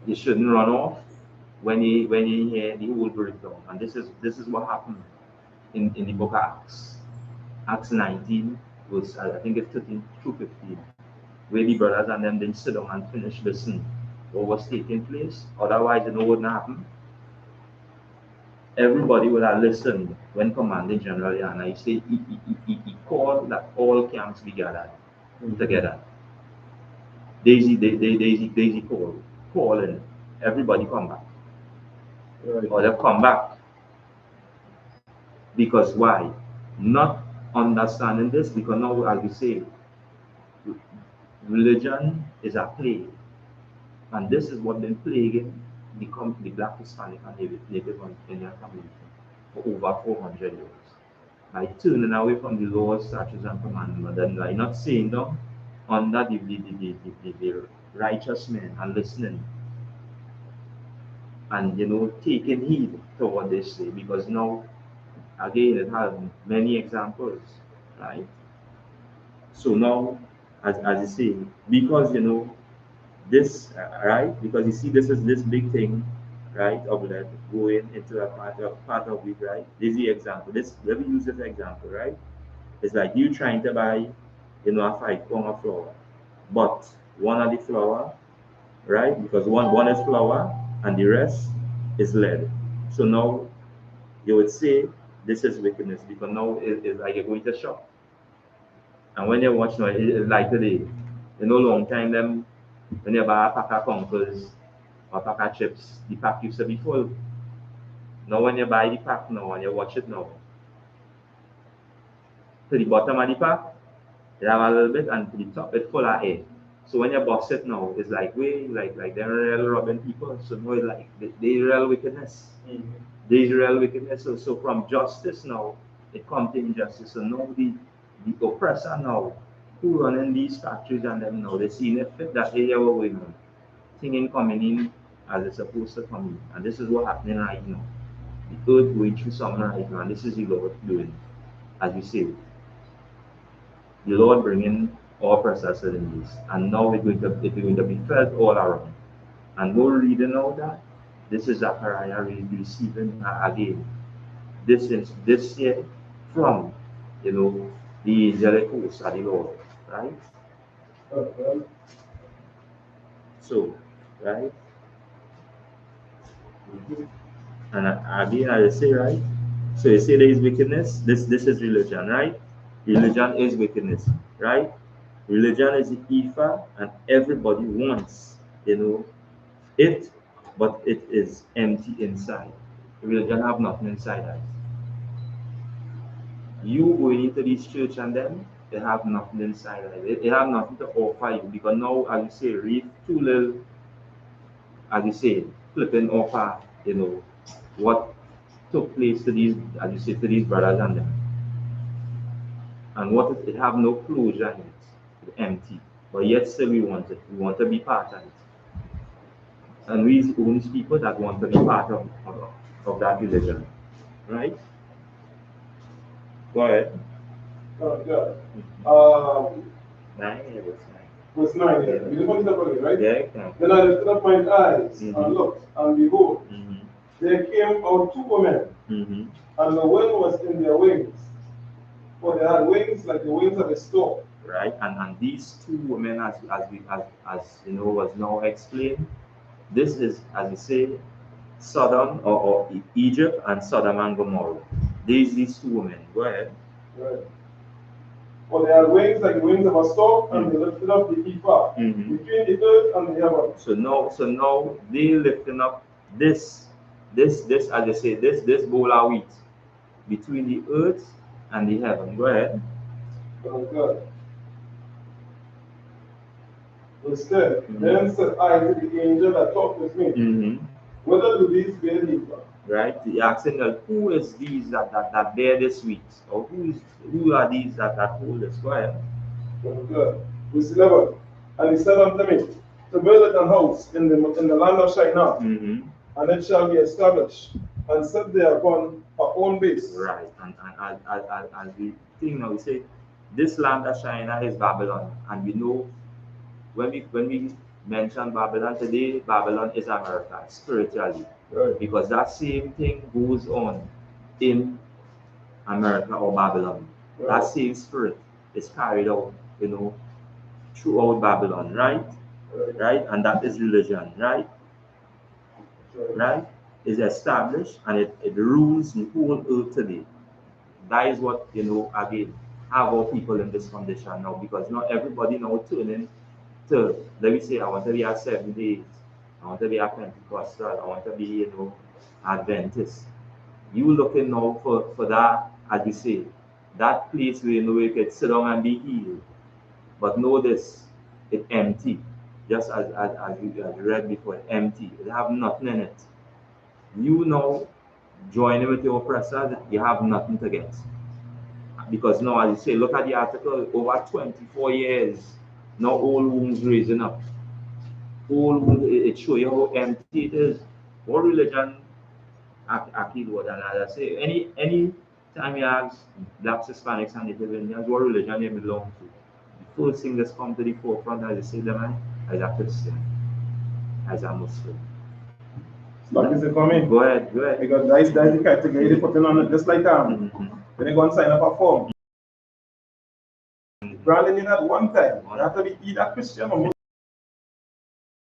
you shouldn't run off when you hear the whole breakdown, and this is what happened in the book of Acts. Acts 19 was I think it's 13 through 15, where the brothers and them didn't sit down and finish listening what was taking place. Otherwise, wouldn't happen. Everybody would have listened when Commanding General Yana he said he called that all camps be gathered together. Daisy calling everybody come back. Right. Or they come back. Because why? Not understanding this, because now as we say, religion is a plague. And this is what been plaguing the Black, Hispanic, and Native Indian community for over 400 years. By turning away from the laws, statutes, and commandments, and by not saying them under the righteous men and listening and taking heed to what they say, because now again it has many examples, right? So now, as you say, because this, right? Because you see, this is this big thing, right? Of that going into a part of it, right? This is the example. This let me use this example, right? It's like you trying to buy, a 5 pound of flour, but one of the flour, right? Because one is flour and the rest is lead. So now you would say this is wickedness because now it's like you're going to shop. And when you watch now, it's like today, long time them when you buy a pack of conkers or pack of chips, the pack used to be full. Now when you buy the pack now and you watch it now, to the bottom of the pack, you have a little bit and to the top it's full of air. So when you box it now, it's like way like they're real robbing people. So now it's like they real wickedness. There's real wickedness. So from justice now, it comes to injustice. So now the oppressor now, who running these factories and them now, they see it fit that area where we know. Thing coming in as it's supposed to come in. And this is what's happening right now. The earth going through something right now, and this is the Lord doing, as we say. The Lord bringing our processors in this, and now it's going to be felt all around. And we're reading out that this is Zachariah receiving again. This year from the angelic host of the Lord, right? Okay. So, right? And again, I say, right? So you say there is wickedness. This is religion, right? Religion is wickedness, right? Religion is the ether, and everybody wants, it, but it is empty inside. Religion have nothing inside us. You going into this church and then they have nothing inside of it. They have nothing to offer you because now, as you say, read too little, as you say, flipping offer, what took place to these, as you say, to these brothers and them. And what it have no closure in it. It's empty. But yet still we want it. We want to be part of it. And we the only people that want to be part of that religion. Right? Go ahead. Oh, God. Nine. Verse 9, yeah. You just want to look right? Yeah. Then I lifted up mine eyes and looked, and behold, there came out 2 women, and the wind was in their wings. For they had wings like the wings of a stork. Right, and these 2 women, as was now explained, this is, as you say, Sodom or Egypt and Sodom and Gomorrah. These 2 women. Go ahead. Right. For they had wings like the wings of a stork, and they lifted up the ephah between the earth and the heaven. So now they lifting up this, as I say, this bowl of wheat between the earth and the heaven. Go ahead. Oh, God. Verse 10. Then said I to the angel that talked with me, What do these really from? Right? You're asking them, who is these that bear this wheat? Or who are these that hold this? Go ahead. Good. Verse 11. And he said unto me, to build it an house in the land of Shinar, and it shall be established, and set there upon her own base. Right. And as we think now, we say, this land of Shinar is Babylon. And we know when we mention Babylon today, Babylon is America, spiritually. Right. Because that same thing goes on in America or Babylon. Right. That same spirit is carried out, throughout Babylon, right? Right? And that is religion, right? Right? Is established and it rules the whole earth today. That is what, again, have our people in this condition now, because not everybody now turning to, let me say, I want to be a 7 days, I want to be a Pentecostal, I want to be, Adventist. You looking now for that, as you say, that place where you can sit down and be healed. But notice, it's empty. Just as you read before, empty. It have nothing in it. You now joining with your oppressors, you have nothing to get. Because now, as you say, look at the article, over 24 years, now old wounds raising up. Old wounds, it shows you how empty it is. What religion are keyword? And as I say, any time you ask Blacks, Hispanics, and Native Indians, what religion they belong to, the first thing that's come to the forefront, as you say, them as a Christian, as a Muslim. Like is it coming? Go ahead. Because that's the category they put in on it, just like when they go and sign up a form. Branding in at one time, you have to be either Christian or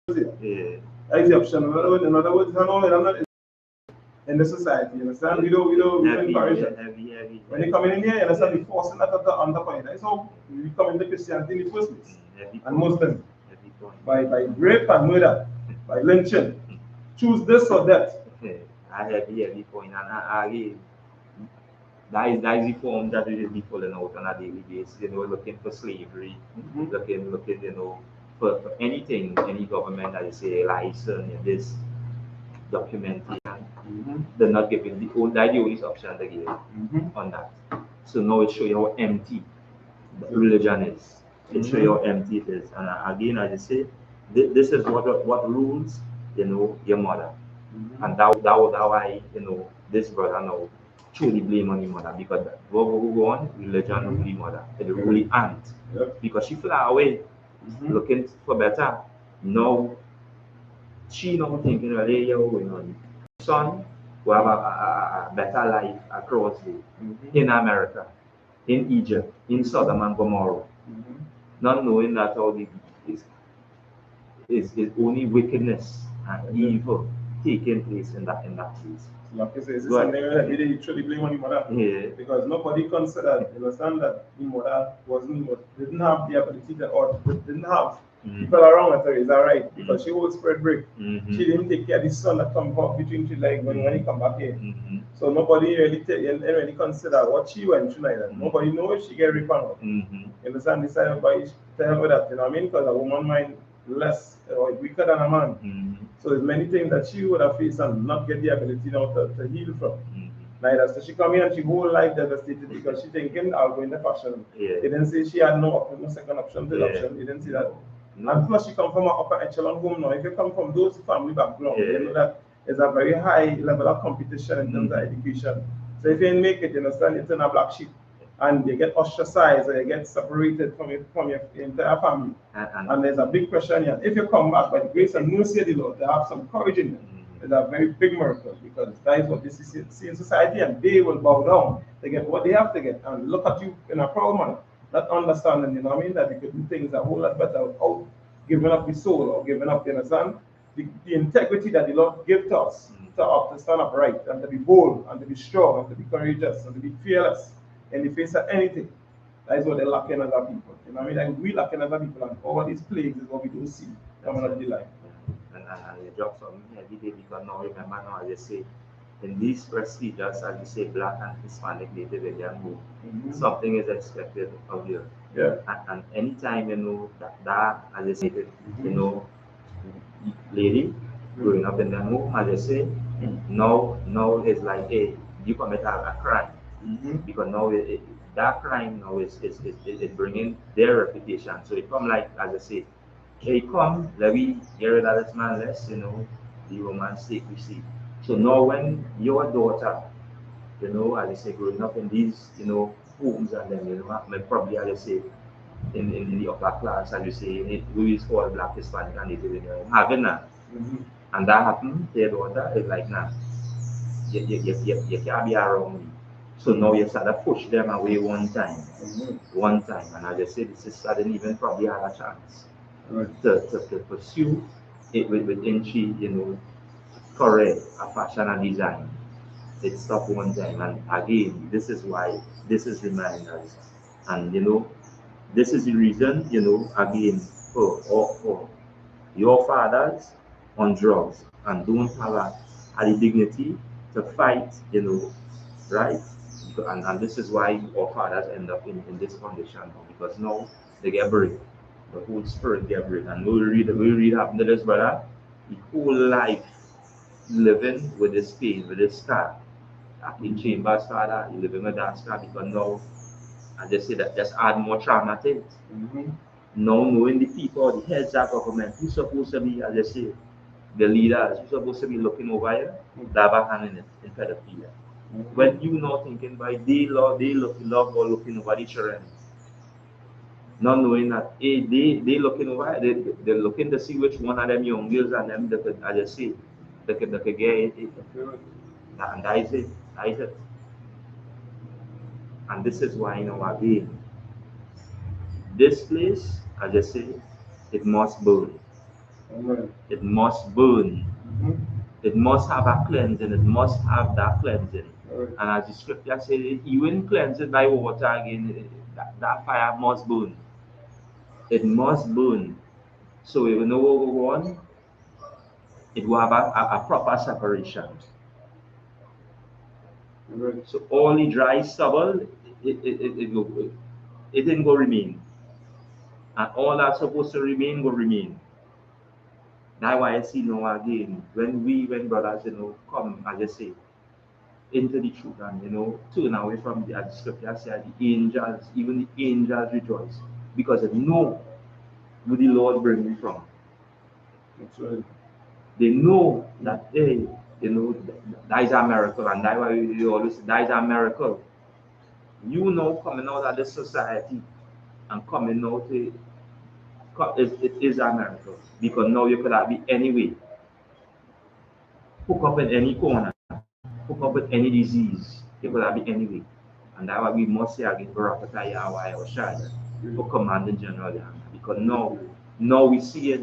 Muslim. Yeah. That's the option. In other words, I'm not in the society, you understand? We don't encourage it. Heavy. When they come in here, you understand, we forcing that at the underpoint. That's how we come into Christianity in the first place. And Muslim. By rape and murder, by lynching. Choose this or that. I heavy point, and again, that is the form that we will be following out on a daily basis. Looking for slavery, looking, for anything, any government that you say license this documentation. They're not giving the only option they give on that. So now it shows you how empty the religion is. It shows you how empty it is. And again, as I say, this is what rules, your mother. And that was how I, this brother now truly blame on your mother, because who go on, religion really mother, the really aunt. Because she fly away looking for better. Now she not thinking, hey, son will have a better life across in America, in Egypt, in Sodom and Gomorrah. Not knowing that all the is only wickedness and evil taking place in that place. Like I say, this is something that we actually blame on the mother. Yeah. Because nobody considered, you understand, that the mother didn't have the ability to, or didn't have people around her to raise her right, because she was spread break. She didn't take care of the son that come up between two legs when he come back here. So nobody really consider what she went through like that. Nobody knows if she get raped or not. You understand? This side of tell her that, you know what I mean? Because a woman mind less or weaker than a man. So there's many things that she would have faced and not get the ability now to heal from. Neither. So she come here and she whole life devastated because she thinking I'll go in the fashion. They didn't say she had no second option, third option. They didn't see that. And plus she come from an upper echelon home now. If you come from those family background, you know that there's a very high level of competition in terms of education. So if you didn't make it, you understand, it's in a black sheep. And you get ostracized or you get separated from your entire family. And there's a big pressure on you. If you come back by the grace and mercy of the Lord, they have some courage in them. It's a very big miracle, because that is what they see in society, and they will bow down to get what they have to get and look at you in a proud manner, not understanding, you know what I mean, that you could do things a whole lot better without giving up the soul or giving up, you understand, the integrity that the Lord gives to us to stand upright and to be bold and to be strong and to be courageous and to be fearless in the face of anything. That is what they lack in other people. You know what I mean? Like we lack in other people, and all these plagues is what we don't see coming out of the life. And you drop something every day, because now remember now, as you say, in these procedures, as you say, Black and Hispanic Native Indian move, something is expected of you. And anytime that as you say, lady, growing up in the home, as I say, now it's like, hey, you commit a crime. Because now that crime now is bringing their reputation. So it come like, as I say, hey, come, let me get rid of this man, let's, the romantic we see. So now when your daughter, as I say, growing up in these, homes, and then, probably, as I say, in the upper class, as you say, we is called Black, Hispanic, and Native American, having that. And that happened to your daughter, it's like, nah, you can't be around me. So now you start to push them away one time. And as I said, the sister didn't even probably have a chance to pursue it within she, correct a fashion and design. It stopped one time. And again, this is why this is reminders. And this is the reason, again, for your fathers on drugs and don't have the dignity to fight, right? And this is why our fathers end up in this condition now, because now they get break. The whole spirit get break. And we read happen to this brother, the whole life living with this pain, with this scar. In chamber father, he living with that scar because now, I just say that just add more trauma to it. Now knowing the people, the heads of government, who's supposed to be, as I say, the leaders, who's supposed to be looking over here, they have a hand in it, in pedophilia. When you not thinking by love or looking over the children, not knowing that they looking over, they're looking to see which one of them young girls and them they could, as I say, they could get it. And that is it. That is it. And this is why, again, this place, as I say, it must burn. It must burn. It must have a cleansing. It must have that cleansing. And as the scripture says, even cleanse it by water again, that fire must burn. It must burn. So if we know what we want, it will have a proper separation. So all the dry stubble, it didn't go remain. And all that's supposed to remain will remain. That's why I see now again, when brothers, come, as I say, into the truth and, turn away from the, as the scripture said, the angels, even the angels rejoice. Because they know where the Lord bring me from. That's right. They know that, hey, that is a miracle. And that's why we always say, that is a miracle. You know, coming out of this society and coming out, it is a miracle. Because now you could have been anyway. Hook up in any corner, hook up with any disease, you could have been anyway. And that's why we must say again, Barakata Yahweh or Shada, for commanding general Yahanna. Because now we see it,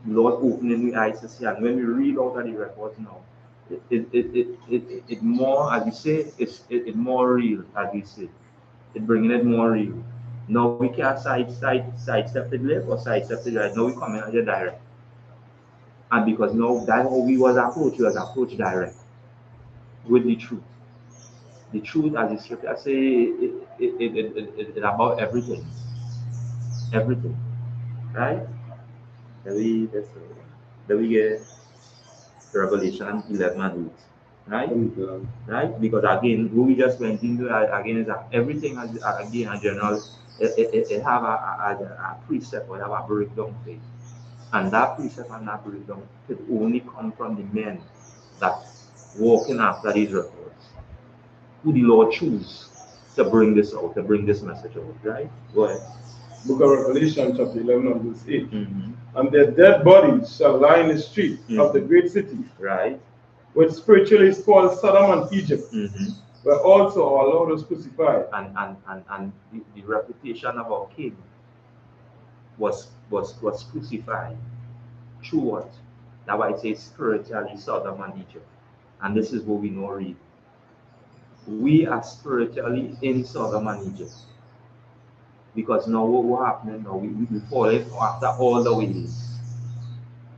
Lord opening the eyes to see, and when we read out of the records now, it more, as you say, it more real, as you say. It bringing it more real. Now we can't sidestep the left or sidestep the right. Now we come in at the direct. And because now that's how we was approached direct with the truth. The truth, as the scripture say, it about everything. Everything. Right? Then we get Revelation 11 and 8. Right? Right? Because again, what we just went into again is that everything has again a general, it have a precept or have a breakdown phase. And that precept and that breakdown could only come from the men that walking after these records. Who the Lord choose to bring this out, to bring this message out, right? Go ahead. Book of Revelation, chapter 11, and verse 8. And their dead bodies shall lie in the street of the great city, right? Which spiritually is called Sodom and Egypt, where also our Lord was crucified. And the reputation of our King was crucified. Through what? That's why it says spiritually Sodom and Egypt. And this is what we know read. We are spiritually in Sodom and Egypt. Because now what happening now, we falling after all the ways.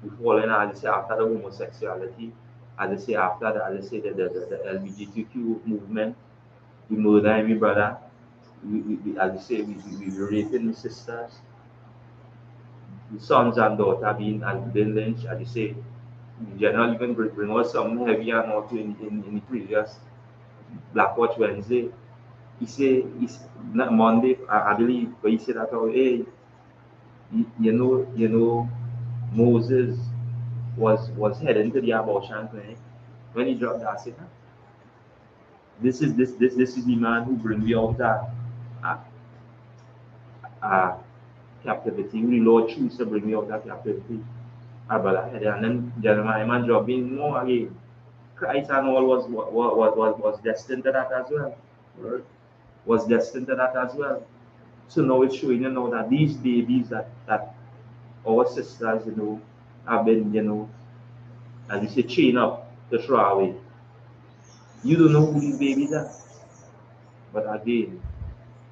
We falling, as I say, after the homosexuality, as I say, after the, as I say, the LGBTQ movement, we murder every brother, as I say, we raping the sisters, the sons and daughters being lynched, as you say, General even bring us some heavy and auto in the previous Black Watch Wednesday. He say, not Monday, I believe, but he said that, oh, hey, you know, Moses was heading to the abortion clinic. When he dropped that, I said, huh? This is the man who bring me out of captivity. The Lord choose to bring me out of captivity. Brother, and then Jeremiah man job being more again. Christ and all was destined to that as well. Right. Was destined to that as well. So now it's showing that these babies that our sisters, have been, as you say, chained up to throw away. You don't know who these babies are. But again,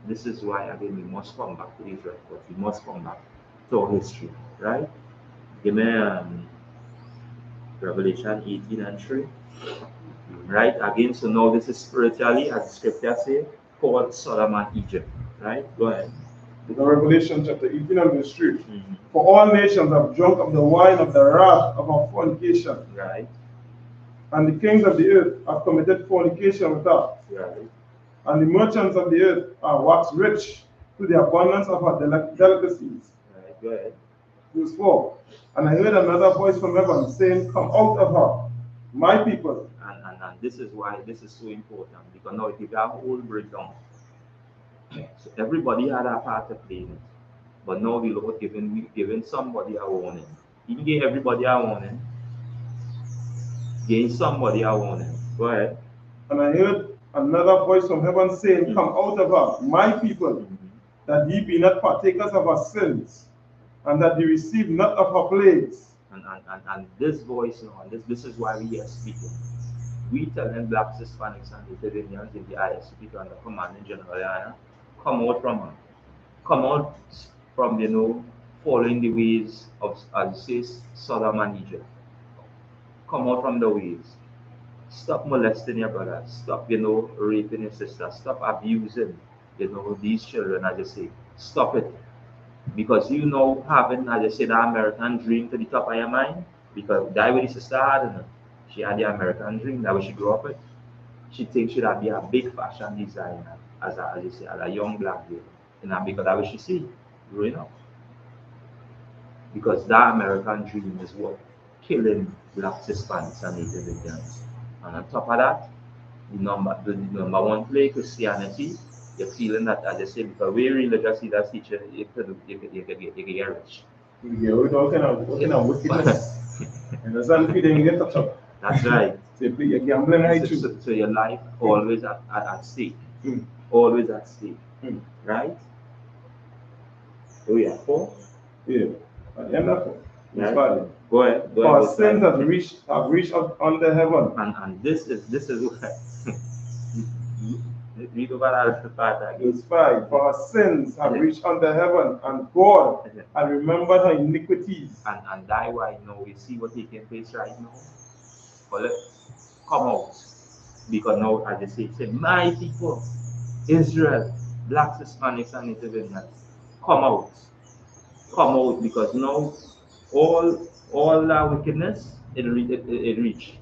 this is why again we must come back to Israel, but we must come back to our history, right? Give me Revelation 18 and 3. Right? Again, so now this is spiritually, as the scripture says, called Sodom and Egypt. Right? Go ahead. The Revelation chapter 18 and verse 3. For all nations have drunk of the wine of the wrath of our fornication. Right. And the kings of the earth have committed fornication with us. Right. And the merchants of the earth are waxed rich through the abundance of our delicacies. Right. Go ahead. Verse 4. And I heard another voice from heaven saying, Come out of her, my people. And this is why this is so important, because now if you have a whole breakdown, so everybody had a part to play in it. But now the Lord giving somebody a warning. He gave everybody a warning. Gave somebody a warning. Go ahead. And I heard another voice from heaven saying, Come out of her, my people, that ye be not partakers of her sins, and that ye receive not of her plagues. And this voice, this is why we are speaking. We telling blacks, Hispanics, and Native Indians in the I.S.U.P.K under commanding GEN.YAHANNA, come out from her. Come out from, following the ways of, as you say, Sodom and Egypt. Come out from the ways. Stop molesting your brothers. Stop, raping your sisters. Stop abusing, these children, as you say. Stop it. Because having, as I say, the American dream to the top of your mind, because that way the sister had, she had the American dream, that way she grew up with. She thinks she would be a big fashion designer as you say, as a young black girl. Because that way she see growing up. Because that American dream is what killing blacks, Hispanics, and Native Indians. And on top of that, the number one play, Christianity. You're feeling that, as I said, because we're religious leaders teacher, you can get rich. Yeah, we don't kind of wickedness. And that's not feeding you get touched up. That's right. So you're gambling right too. So your life always at stake. Always at stake. Right? So we are 4. Yeah. At the end of it. Right. Go ahead. For our sins have reached up under heaven. And this is what read over that part again. Verse 5. For our sins have reached under heaven, and God had remembered her iniquities. And that's why we see what taking place right now. But let's come out. Because now, as they say, my people, Israel, blacks, Hispanics, and Native Indians, come out. Come out, because now all that wickedness it reach.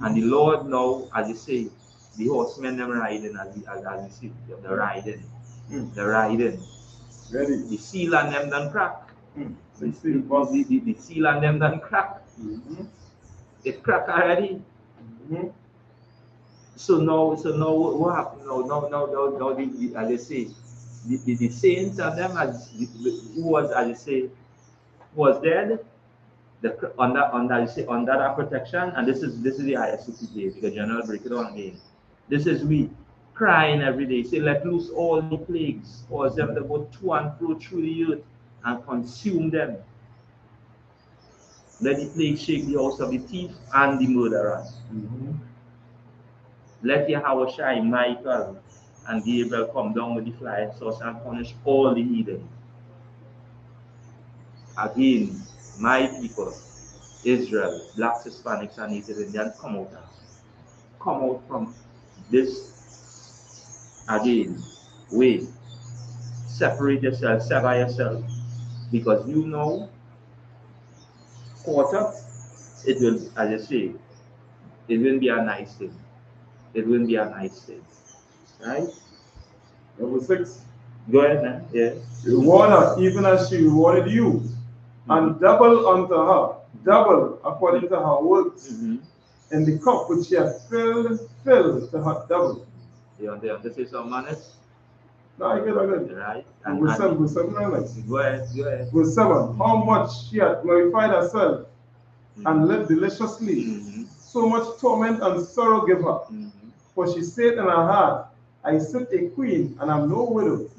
And the Lord now, as you say, the horsemen them riding, as you see, they're riding. They're riding. Ready. The seal on them done crack. The seal on them done crack. It crack already. So now what happened? Now, as they say, the saints of them, who was, as you say, was dead, under that protection, and this is the I.S.U.P.K, because General break it down again. This is we crying every day, say, let loose all the plagues, cause them to go to and fro through the earth and consume them. Let the plague shake the house of the thief and the murderer. Let Yahweh, Michael, and Gabriel come down with the flying sauce and punish all the heathen. Again, my people, Israel, blacks, Hispanics, and Native Indians, come out from this again way. Separate yourself, sever yourself, because caught up it will, as you say, it will be a nice thing. It will be a nice thing, right? Number 6. Go ahead, man. Yeah. Reward her even as she rewarded you, and double unto her, double according to her works. And the cup which she has filled to her double. You want to say something on it? No, I get it. Right. And verse 7, verse 7, go ahead, go ahead. Verse 7, how much she had glorified herself and lived deliciously. So much torment and sorrow give her. For she said in her heart, I sit a queen and am no widow,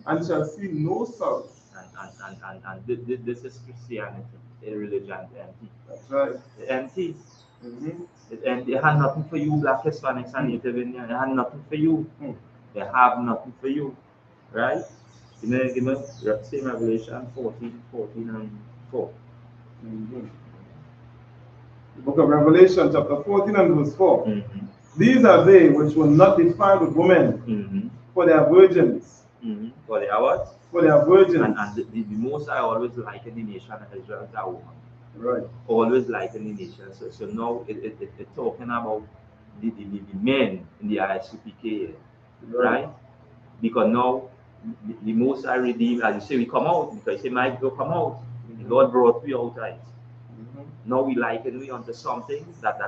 and shall see no sorrow. And this is Christianity, a religion empty. That's right. Empty. They had nothing for you, Black Hispanics and Native Indians. They had nothing for you. They have nothing for you. Right? Give me same Revelation 14 and 4. The book of Revelation, chapter 14 and verse 4. These are they which will not defile with women, for they are virgins. For they are what? For they are virgins. And the most I always like in the nation of Israel is a woman. Right. Always like in the nation. So now it's talking about the men in the I.S.U.P.K. Right? Because now the most I redeem, as you say, we come out, because you say, Mike, go come out. The Lord brought we out, right? Now we liken we onto something that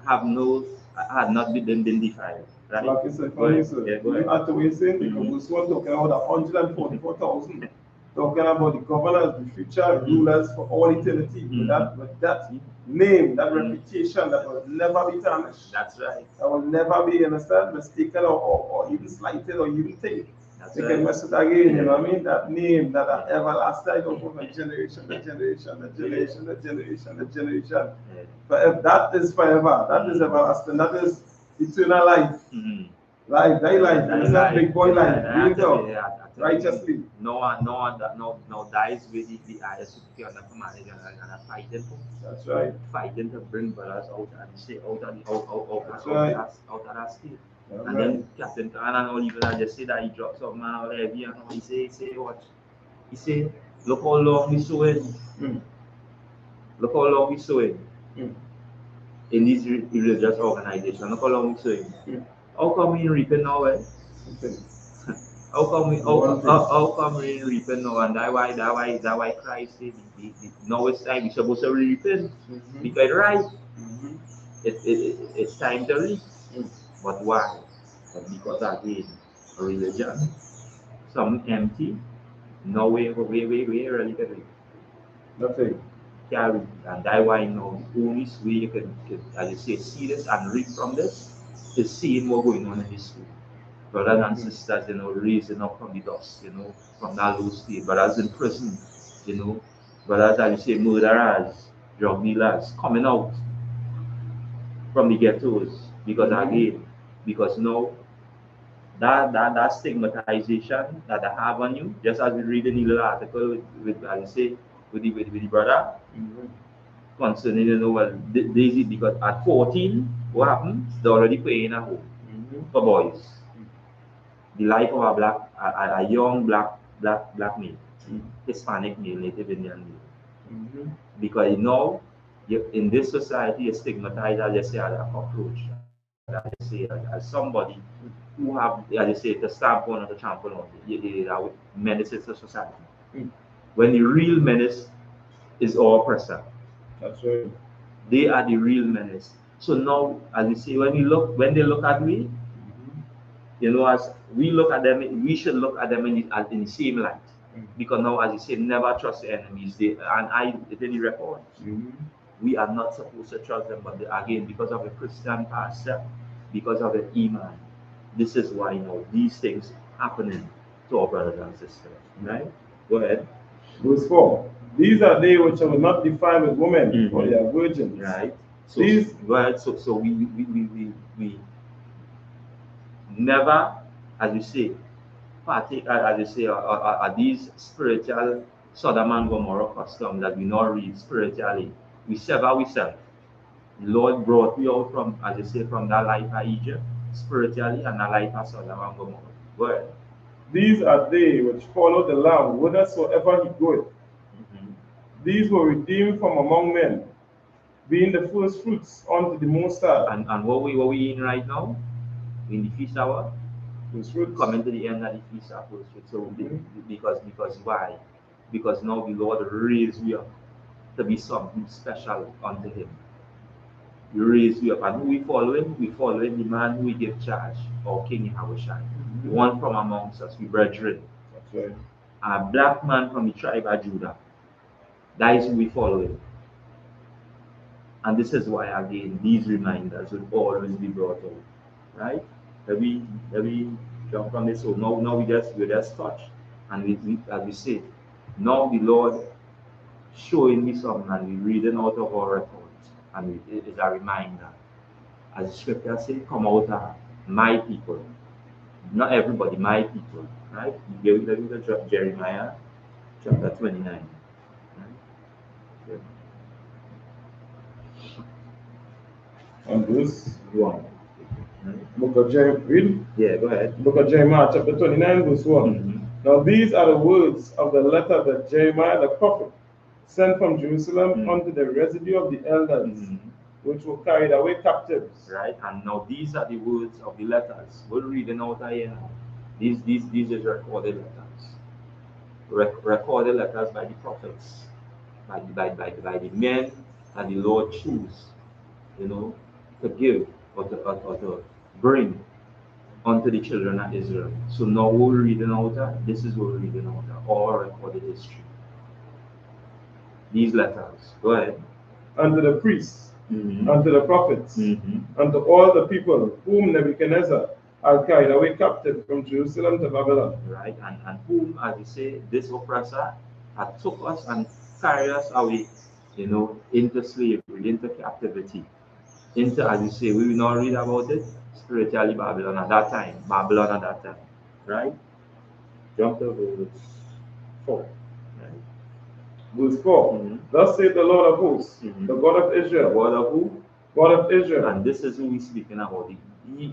have no, had not been defiled. Right? Like you said, funny, sir. You had to wait saying, because we were talking about 144,000, talking about the governors, the future rulers for all eternity, with that name, that reputation that will never be tarnished. That's right. That will never be, understand, mistaken or even slighted or even taken. They can mess it again, you know what I mean? That name, that everlasting over generation, the generation. But if that is forever, that is everlasting, that is eternal life. Life, thy life, it's not big boy life. Real talk. Righteously. No dies with the I.S.U.K. on the command and fighting for. That's right. Fighting to bring brothers out and stay out of that state. And then Captain Khan and all even just say that he dropped something out heavy and all. He say what? He say, look how long we sowing. Look how long we sowing in these religious organizations. Look how long we sowing. How come we reaping now? How come we reaping now? And that why Christ said now it's time we supposed to repent. Because right, it's time to reap. But why? But because again, religion, some empty, no way really can reap. Nothing. Carry, and that's why now the only way you can, as you say, see this and reap from this is seeing what's going on in this school. Brothers and sisters, raising up from the dust, from that low state. Brothers in prison, brothers, as you say, murderers, drug dealers, coming out from the ghettos. Because again, because now that stigmatization that they have on you, just as we read in the little article with as you say, with the brother, concerning, well, Daisy, because at 14, what happened? They're already playing at home for boys. The life of a young black male, Hispanic male, Native Indian male. Because in this society, you're stigmatized, as you say, as a cockroach, as you say, as somebody who have, as you say, the standpoint of the trample on the menaces to society. When the real menace is our oppressor. That's right. They are the real menace. So now, as you see, when they look at me, as we look at them, we should look at them in the same light. Because now, as you say, never trust your enemies. It's in the record. We are not supposed to trust them, but again, because of the Christian pastor, because of the iman, this is why these things happening to our brothers and sisters. Right? Go ahead. Verse 4. These are they which will not defile with women, for they are virgins. Right. So we never, as you say, partake, as you say, are these spiritual Sodom and Gomorrah customs that we not read spiritually. We sever ourselves. The Lord brought we out from, as you say, from that life of Egypt, spiritually, and that life of Sodom and Gomorrah. Go ahead. These are they which follow the Lamb whithersoever he goeth. These were redeemed from among men, being the first fruits unto the Most High. And what we in right now? In the feast hour? First fruits. Coming to the end of the feast hour first fruits. So because why? Because now the Lord raised me up to be something special unto him. He raised me up. And who we following? We following the man who we give charge, our King Yahushua. The one from amongst us, we brethren. That's right. A black man from the tribe of Judah. That is who we following. And this is why, again, these reminders will always be brought out. Right? Every jump from this. So now we just touch. And we as we said, now the Lord showing me something and we reading out of our records. And it is a reminder. As the scripture says, come out of my people. Not everybody, my people. Right? Let me drop Jeremiah chapter 29. Right? Yeah. And verse 1. Right? Book of Jeremiah. Read. Yeah, go ahead. Book of Jeremiah, chapter 29, verse 1. Now these are the words of the letter that Jeremiah the prophet sent from Jerusalem unto the residue of the elders, which were carried away captives. Right, and now these are the words of the letters. We're reading out here. These is recorded letters. Recorded letters by the prophets, by the men that the Lord choose, to give or to bring unto the children of Israel. So now we're reading out this is what we're reading out all recorded history. These letters. Go ahead. Unto the priests, unto the prophets, unto all the people whom Nebuchadnezzar had carried away captive from Jerusalem to Babylon. Right, and whom, as you say, this oppressor had took us and carried us away, into slavery, into captivity, into, as you say, we will not read about it, spiritually Babylon at that time, right? Jump to verse 4. Right? Verse 4. Thus saith the Lord of hosts, the God of Israel. God of who? God of Israel. And this is who we speaking about, the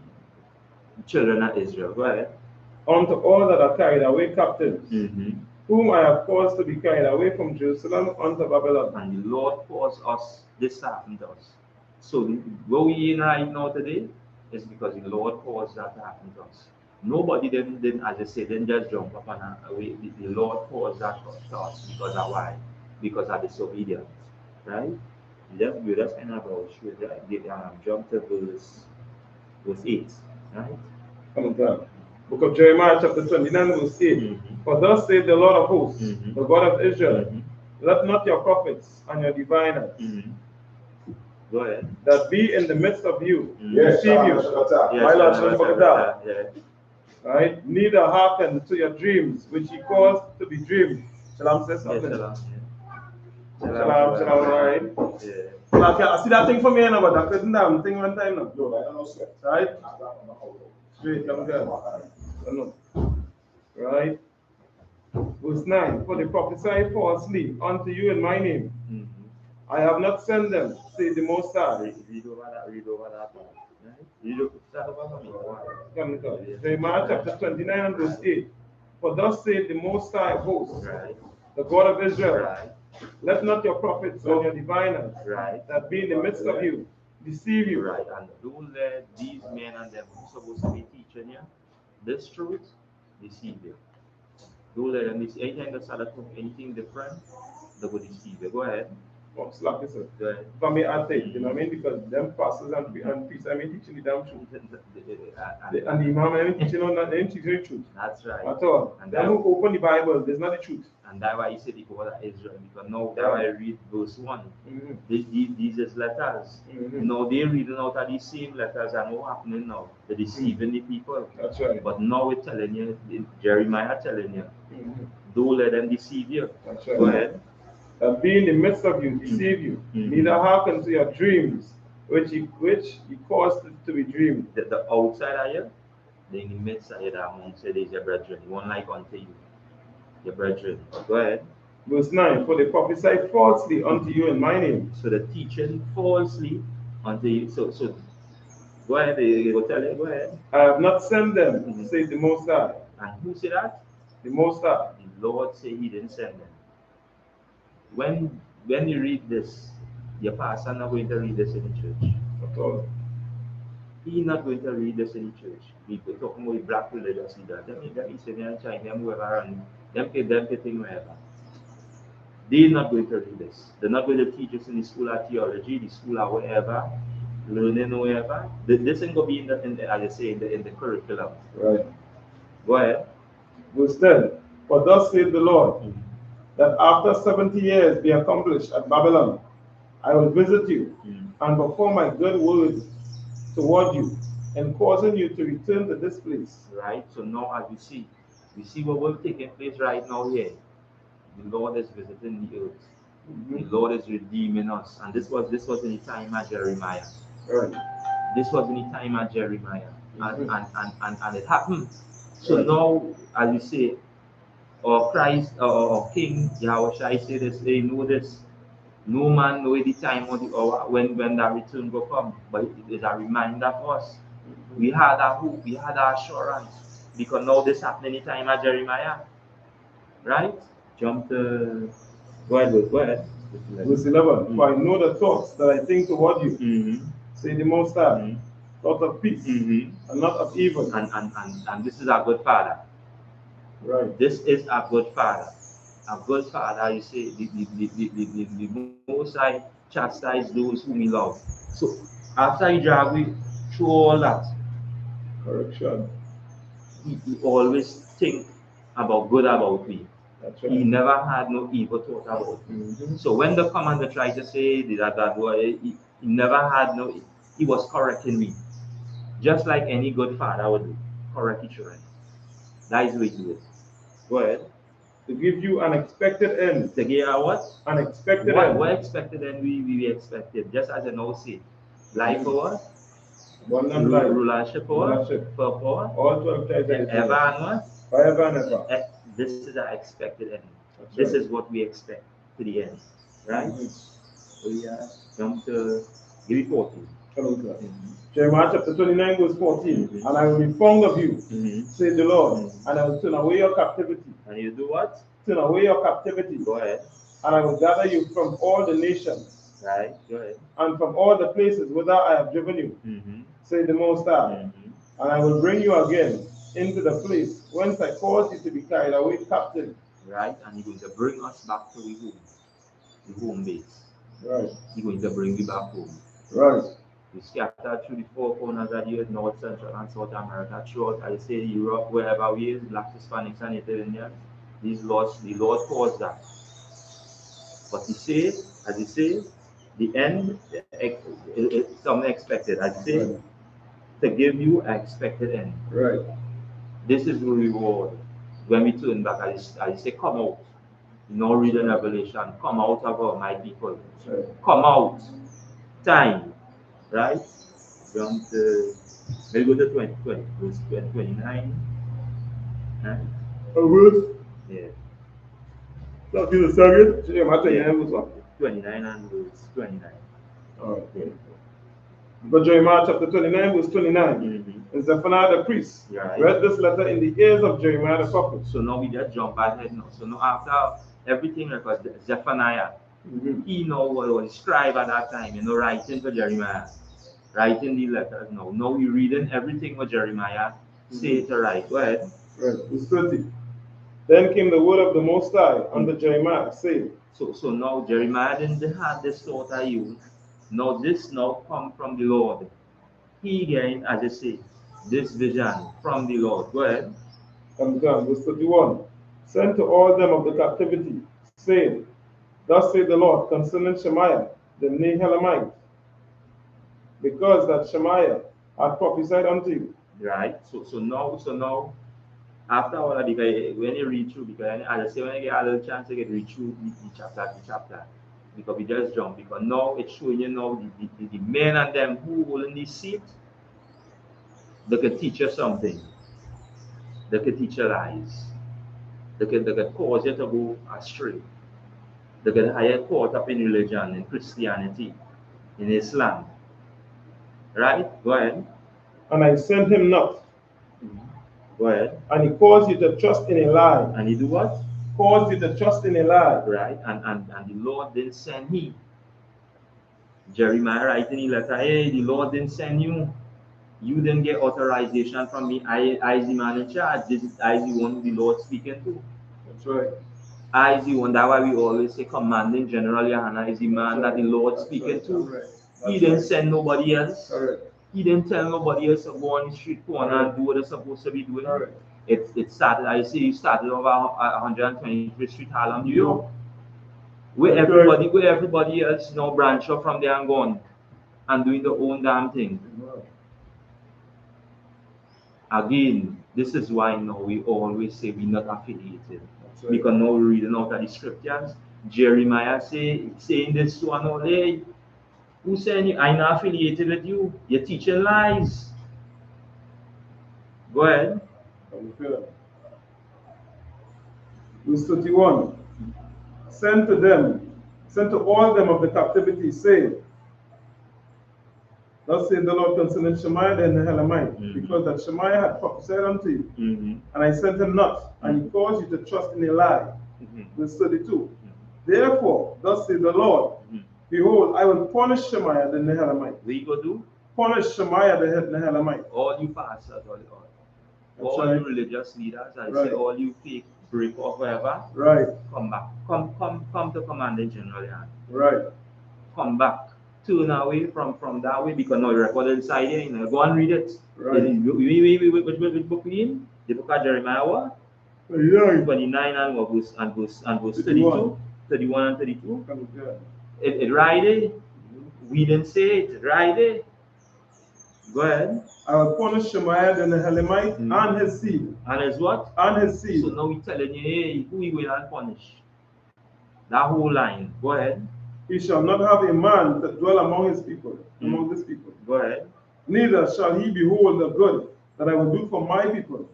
children of Israel. Go ahead. Unto all that are carried away captives, whom I have caused to be carried away from Jerusalem unto Babylon. And the Lord caused us, this happened to us. So where we in right now today is because the Lord caused that to happen to us. Nobody then as I say, then just jump up and away. The Lord caused that to us because of why? Because of disobedience. Right? You just kind of jump to verse 8. Right? Come on. Book of Jeremiah, chapter 29, verse 8. For thus saith the Lord of hosts, the God of Israel, let not your prophets and your diviners Go ahead. that be in the midst of you deceive you. Right? Neither hearken to your dreams, which ye caused to be dreamed. Shalom says something. Shalom, right? I see that thing for me, but I couldn't damn thing one time now. Right? Straight, young girl. Right? Verse 9. For they prophesy falsely unto you in my name. I have not sent them, say the Most High. Read over that. Jeremiah chapter 29 and verse 8. For thus saith the Most High of hosts, the God of Israel, let not your prophets and your diviners that be in the midst of you deceive you. Right, and don't let these men and them who supposed to be teaching you this truth deceive you. Don't let them deceive. Anytime they start to anything different, they will deceive you. Go ahead. Slap this up. For me, I think, you know what I mean? Because them pastors and priests, I mean, teaching the damn truth. And the imam, I mean, teaching on that, they ain't teaching the truth. That's right. At all. And them who open the Bible, there's not the truth. And that's why you say the God of Israel, because now that I read verse 1, these is letters. Now they're reading out of these same letters, and what's happening now? They're deceiving the people. That's right. But now we're telling you, Jeremiah telling you, don't let them deceive you. That's right. Go ahead. That be in the midst of you, deceive you, neither hearken to your dreams, which you caused to be dreamed. The outside of you, the in the midst of you, that amongst you is your brethren, one like unto you, your brethren. Go ahead. Verse 9, for they prophesy falsely unto you in my name. So the teaching falsely unto you. So go ahead, they will tell you, go ahead. I have not sent them, says the Most High. And who said that? The Most High. The Lord said he didn't send them. When you read this, Your pastor not going to read this in the church. At all. He's not going to read this in the church. People talking about black religious leaders. Them is in China, them whoever and them thing wherever. They're not going to read this. They're not going to teach us in the school of theology, the school of wherever, learning wherever. This ain't going to be in the as I say, in the curriculum. Right. Go ahead. Verse 10. For thus saith the Lord, that after 70 years be accomplished at Babylon, I will visit you and perform my good words toward you, and causing you to return to this place. Right. So now, as we see what will taking place right now here. The Lord is visiting the earth. The Lord is redeeming us, and this was in the time of Jeremiah. Right. This was in the time of Jeremiah, and it happened. So now, as we say, or Christ or King Yahweh, I say this, they know this. No man know the time or the hour when that return will come, but it is a reminder for us. We had a hope, we had a assurance, because now this happened in the time of Jeremiah, right? Jump to go ahead. Verse 11. For I know the thoughts that I think toward you, say the Most High, thought of peace and not of evil. And this is our good Father. Right. This is our good Father. Our good Father, you say, the Most High chastise those whom He loves. So after He drag we through all that, Correction. He always think about good about me. That's right. He never had no evil thought about me. So when the commander tried to say that boy, he never had no, he was correcting me. Just like any good father would do, correct his children. That is the way to do it. Go ahead. To give you an expected end. To give a what? Unexpected end. What expected end we expected, just as I now say. Life for what? Abundant life. Rulership for what? For what? All 12 tribes. Ever and what? Forever and ever. This is our expected end. That's this right. is what we expect to the end. Right? So yeah, jump to give it 14. Jeremiah chapter 29 verse 14. And I will be fond of you, said the Lord, and I will turn away your captivity. And you do what? Turn away your captivity. Go ahead. And I will gather you from all the nations. Right, go ahead. And from all the places whither I have driven you, said the Most High. And I will bring you again into the place whence I caused you to be carried away captive. Right, and He's going to bring us back to the home base. Right. He's going to bring you back home. Right. We scattered through the four corners of the earth, North, Central, and South America, throughout, I say, Europe, wherever we is, Black, Hispanics, and Native Indians. The Lord caused that. But He said, as He said, the end, something expected. As He said, to give you an expected end. Right. This is the reward. When we turn back, I say, come out. No reading Revelation. Come out of our my people. Right. Come out. Time. Right? From the, we'll go to 20, verse 29. Right? Yeah. Not in the second. Jeremiah 29 verse what? 29 and verse 29. Alright. Yeah. But Jeremiah chapter 29 verse 29. And Zephaniah the priest read this letter in the ears of Jeremiah the prophet. So now we just jump ahead now. So now after everything records Zephaniah, he know what was scribe at that time, writing for Jeremiah, writing the letters now. Now we reading everything what Jeremiah say to write. Go ahead. Right. Verse 30. Then came the word of the Most High unto Jeremiah, saying. So now Jeremiah didn't have this thought of you. Now this now come from the Lord. He gained, as I say, this vision from the Lord. Go ahead. Verse 31. Send to all them of the captivity, saying, Thus saith the Lord concerning Shemaiah, the Nehelamite, because that Shemaiah hath prophesied unto you. Right. So now, after all that, because when you read through, because as I say, when you get a little chance, you get read through the chapter, because we just jump, because now it's showing you now the men and them who holding this seat, they can teach you something. They can teach you lies. They can cause you to go astray. They can have you caught up in religion, in Christianity, in Islam. Right? Go ahead. And I sent him not. Go ahead. And he caused you to trust in a lie. And he do what? Caused you to trust in a lie. Right. And the Lord didn't send him. Jeremiah writing in the letter, hey, the Lord didn't send you. You didn't get authorization from me. I is the man in charge. This is I is the one the Lord speaking to. That's right. I is the one. That's why we always say commanding General Yahanna is the man that the Lord speaking to. He didn't send nobody else. He didn't tell nobody else to go on the street corner and do what they're supposed to be doing. It started, I see, it started over 123rd Street, Harlem, New York. Where everybody else now branch off from there and gone and doing their own damn thing. Again, this is why now we always say we're not affiliated. Because now we're reading out of the scriptures. Jeremiah saying this to another, hey, who saying you? I'm not affiliated with you. You're teaching lies. Go ahead. Verse 31. Send to all them of the captivity, say, thus saith the Lord concerning Shemaiah the Nehelamite, because that Shemaiah had prophesied unto you, and I sent him not, and he caused you to trust in a lie. Verse 32. Therefore, thus saith the Lord, behold, I will punish Shemaiah the Nehelamite. What you go do? Punish Shemaiah the Nehelamite. All you pastors, all you religious leaders, I say all you fake break or whatever, come back. Come to commanding general. Come back. Turn away from that way because now you recorded inside here, go and read it. Which book we in? The book of Jeremiah what? 29 and verse 32, 31 and 32. It right there. We didn't say it, right there. Go ahead. I will punish Shemaiah the Nehelamite and his seed. And his what? And his seed. So now we're telling you, hey, who we will punish? That whole line. Go ahead. He shall not have a man that dwell among his people, among this people. Go ahead. Neither shall he behold the good that I will do for my people,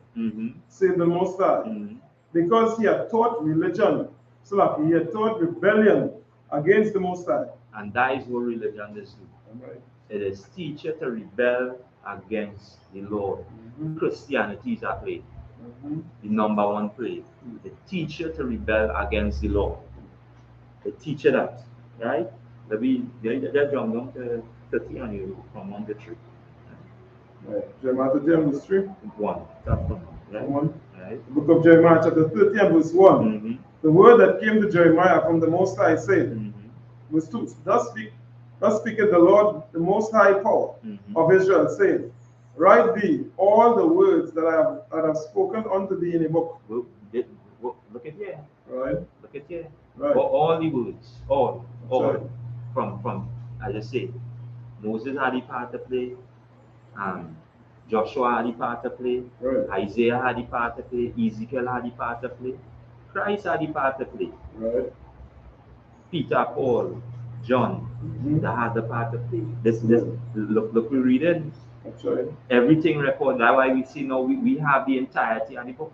saith the Most High. Because he had taught religion, he had taught rebellion against the Most High. And that is what religion is do. It is teacher to rebel against the Lord. Christianity is a plague. The number one plague. The teacher to rebel against the Lord. The teacher that, right? Just jump down to 30 and you from 1 to 3. Jeremiah 30 verse 3. 1. Right? 1. Right. The book of Jeremiah chapter 30 and verse 1. The word that came to Jeremiah from the Most High said, verse 2. Thus speaketh the Lord, the Most High power of Israel, saying, write thee all the words that I have spoken unto thee in a book. Look at here. Right. Look at here. Right. All the words. All. From as I say, Moses had the part to play. Joshua had the part to play. Isaiah had the part to play. Ezekiel had the part to play. Christ had the part to play. Peter, Paul, John, they had the part to play. Look, we read it. That's right. Everything recorded. That's why we see now we have the entirety of the book.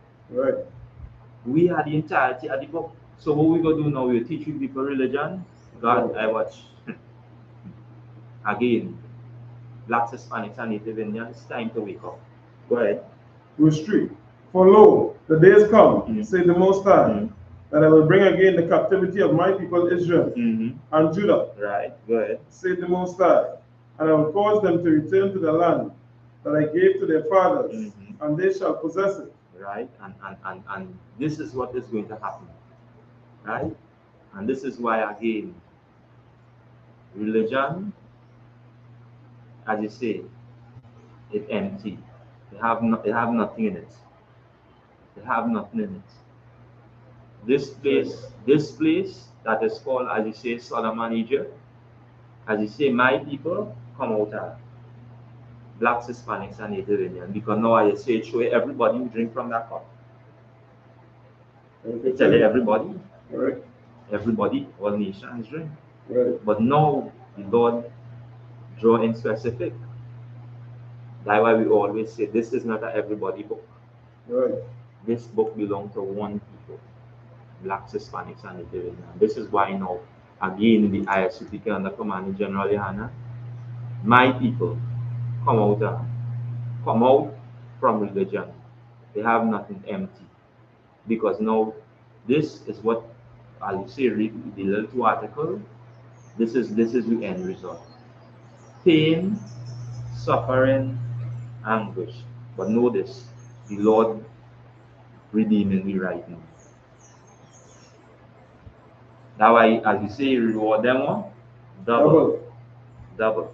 We have the entirety of the book. So what we gonna do now? We teach people religion. God, I watch. Again, blacks, Hispanics, and Native Indians, time to wake up. Go ahead. Verse 3. For lo, the days come, say the Most High, that I will bring again the captivity of my people Israel and Judah. Right, go ahead. Say the Most High, and I will cause them to return to the land that I gave to their fathers, and they shall possess it. Right, and this is what is going to happen. Right? And this is why, again, religion, as you say, it's empty. They have nothing in it. They have nothing in it. This place that is called, as you say, Solomon, Egypt, as you say, my people come out of blacks, Hispanics, and Native Indians. Because now I say it show everybody who drink from that cup. They tell everybody. Everybody, all nations drink. But now the Lord draw in specific. That's why we always say this is not an everybody book. This book belongs to one people. Blacks, Hispanics, and Native Indians. This is why now, again in the I.S.U.P.K under commanding General Yahanna, my people come out from religion. They have nothing empty. Because now this is what, as you say, read the little 2 article, this is the end result. pain, suffering, anguish. But notice, the Lord redeeming me right now. That's why, as you say, reward them one, double. Double.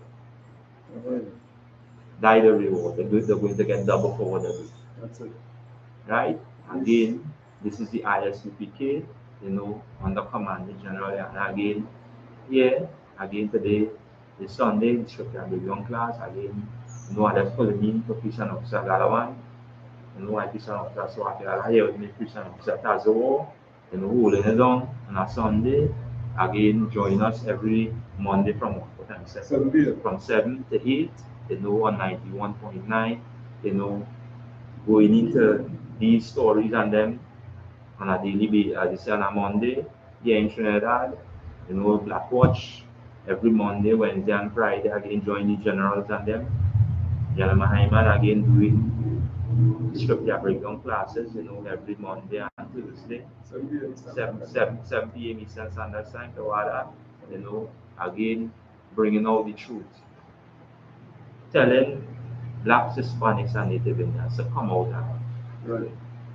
Die the reward. They're going to get double for what they do. That's it. Right? Again, this is the I.S.U.P.K, under command of General. And again, here, again today, is Sunday, the scripture the young class. Again, that's calling me to Christian officer Galawan. I Christian officer so I hear with me Christian officer Tazo, holding it down on a Sunday. Again, join us every Monday from what time? 7. From 7 to 8, on 91.9, going into these stories and them on a daily basis, as you say on a Monday, here in Trinidad, Black Watch, every Monday, Wednesday, and Friday, again, join the generals and them. General Hyman again doing scripture breakdown classes, every Monday and Tuesday, 7 p.m. Eastern Standard Time, again, bringing out the truth, telling Blacks, Hispanics, and Native Indians to come out Right.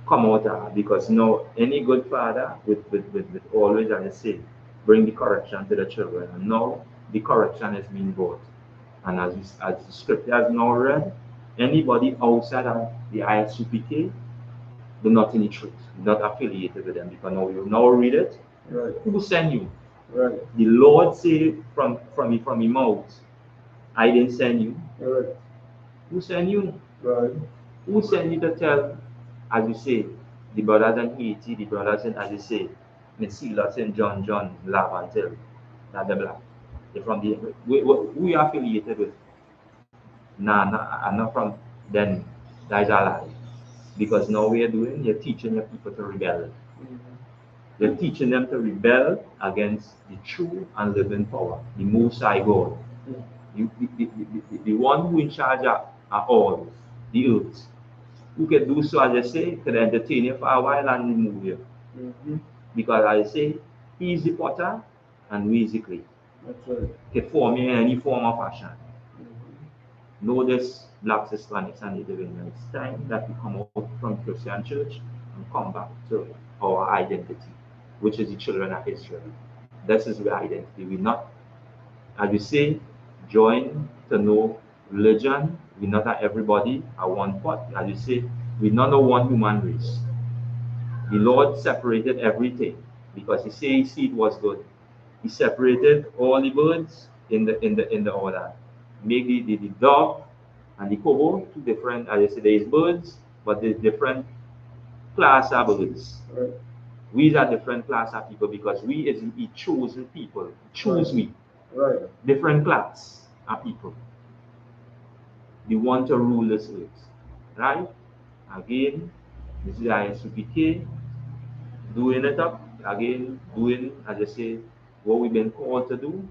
Come out because any good father with always, as I say, bring the correction to the children. And now the correction is being brought. And as the scripture has now read, anybody outside of the I.S.U.P.K do not in the truth, not affiliated with them, because now you now read it. Right. Who send you? Right. The Lord say from his mouth, I didn't send you. Right. Who send you? Right. Who send you to tell, as you say, the brothers in Haiti, the brothers in, as you say, Messilas and John, Love and tell that the black. They're from the who you affiliated with? Nah, I'm not from then. That is a lie. Because now we are doing, you're teaching your people to rebel. You're teaching them to rebel against the true and living power, the Most High God. The one who in charge of all, the earth. Who can do so, as I say, can entertain you for a while and remove you. Because as I say, he is the potter and we is the clay. That's right. Can form you in any form of fashion. Know this, Blacks, Hispanics, and Native Indians. It's time that we come out from Christian church and come back to our identity, which is the children of Israel. This is the identity. We're not, as we say, join to know religion. We're not everybody at one pot. As you say, we're not a one human race. The Lord separated everything because He said His seed was good. He separated all the birds in the order. Make the dove and the kobo two different. As I say, there is birds, but there's different class of birds. Right. We are different class of people because we is He chosen people. Choose me. Right. Different class of people. They want to rule this earth. Right? Again, this is I.S.U.P.K doing it up. Again, doing, as I say, what we've been called to do.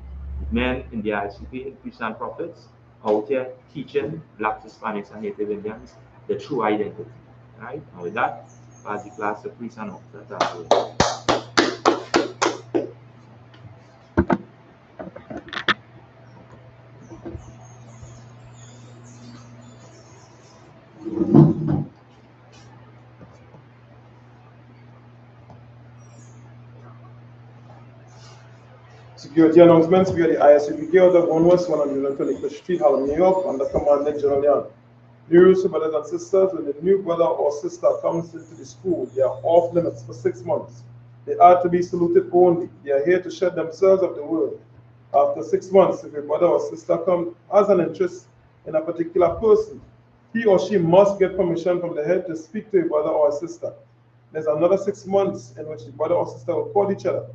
Men in the I.S.U.P.K, Christian prophets, out here teaching Blacks, Hispanics, and Native Indians the true identity. Right? And with that, pass the class to priest and officer. Security announcements via the I.S.U.P.K out of 1 West 125th Street, Harlem, New York, under command of General Yan. New rules, brothers and sisters, when a new brother or sister comes into the school, they are off limits for 6 months. They are to be saluted only. They are here to shed themselves of the world. After 6 months, if a brother or sister has an interest in a particular person, he or she must get permission from the head to speak to a brother or a sister. There's another 6 months in which the brother or sister will call each other.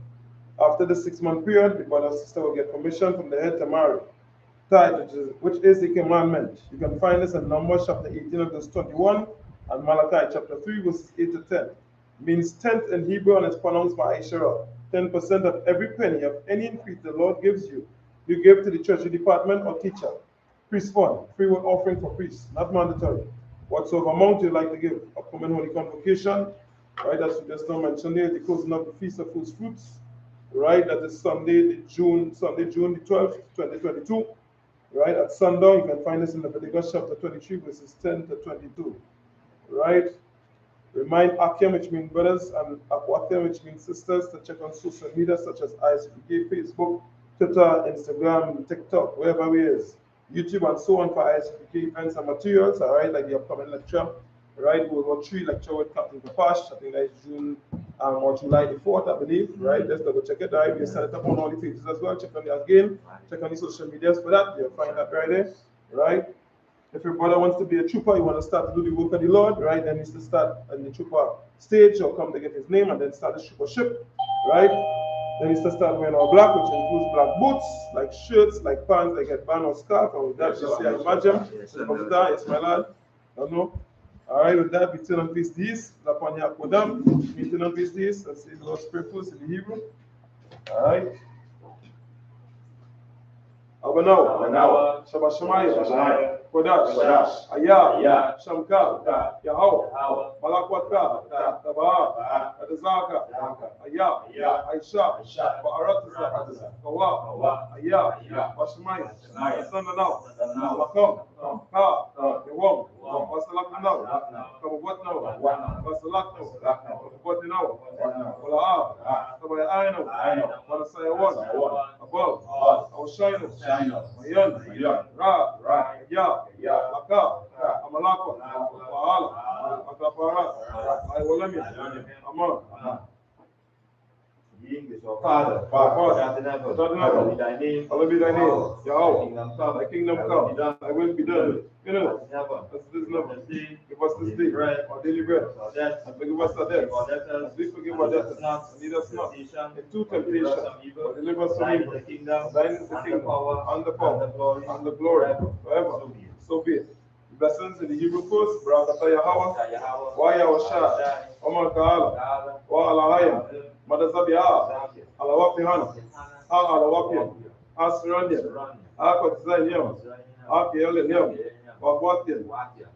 After the 6-month period, the brother or sister will get permission from the head to marry. Tithe, which is the commandment. You can find this in Numbers chapter 18 verse 21 and Malachi chapter 3 verses 8 to 10. It means tenth in Hebrew and it's pronounced by Ishara. 10% of every penny of any increase the Lord gives you, you give to the treasury department or teacher. Priest fund, free will offering for priests, not mandatory. Whatsoever amount you like to give, upcoming holy convocation, right, as we just now mentioned there, the closing of the Feast of First Fruits, right, that is Sunday, June the 12th, 2022, right? At sundown, you can find this in Leviticus chapter 23, verses 10 to 22, right? Remind Akim, which means brothers, and Aquatim, which means sisters, to check on social media such as I.S.U.P.K, Facebook, Twitter, Instagram, TikTok, wherever we is, YouTube, and so on for I.S.U.P.K events and materials, all right, like the upcoming lecture, right? World War III lecture with Captain Kapash, I think that is June or July the 4th, I believe, right? Just double check it, right? We set it up on all the pages as well. Check on it again, check on the social medias for that. You'll find that right there, right? If your brother wants to be a trooper, you want to start to do the work of the Lord, right? Then he needs to start on the trooper stage or come to get his name and then start his troopership, right? Then he needs to start wearing all black, which includes black boots, like shirts, like pants, like headband or scarf. And with that, you see, I imagine, yes, my lad. I don't know. All right, with that, we turn on face these. Lapanya Kodam, we turn on face these. Let's see the Lord's Prayer first in the Hebrew. All right. Abanaw, Shabbat Shemaya, Kodash, Ayah, Shamka, Yahweh, Malakwata, Tabah, Adazaka, Ayah, Aisha, Ba'aratisa, Kawa, Ayah, Bashmai, Sandanao, Makom, Ka, Yawam, Wasalaknao, Kabawatnao, Wasalaknao, Kabawatinao, Wala'a, Kabayano, Walasayawan, above, Awshino, Mayan, Ra, Ya, Maka, Amalako, Waala, Akapara, Iwalami, Amon. Father, God in heaven, hallowed be thy name, Yahweh, thy kingdom come, thy will be done, in earth, as it is in heaven. Give us this day our daily bread, and forgive us our debts, as we forgive our debtors, and lead us not into temptation, but deliver us from evil. Thine is the kingdom, and the power, and the glory, forever. So be it. Blessings in the Hebrew first, Brother Yahweh, Wa Yahweh, Omar Kaala, Wa Alahayim, Mother Zabia, Alawapihan, Alawapian, Asrandian, Akotzayan, Akiel, Wagwatian,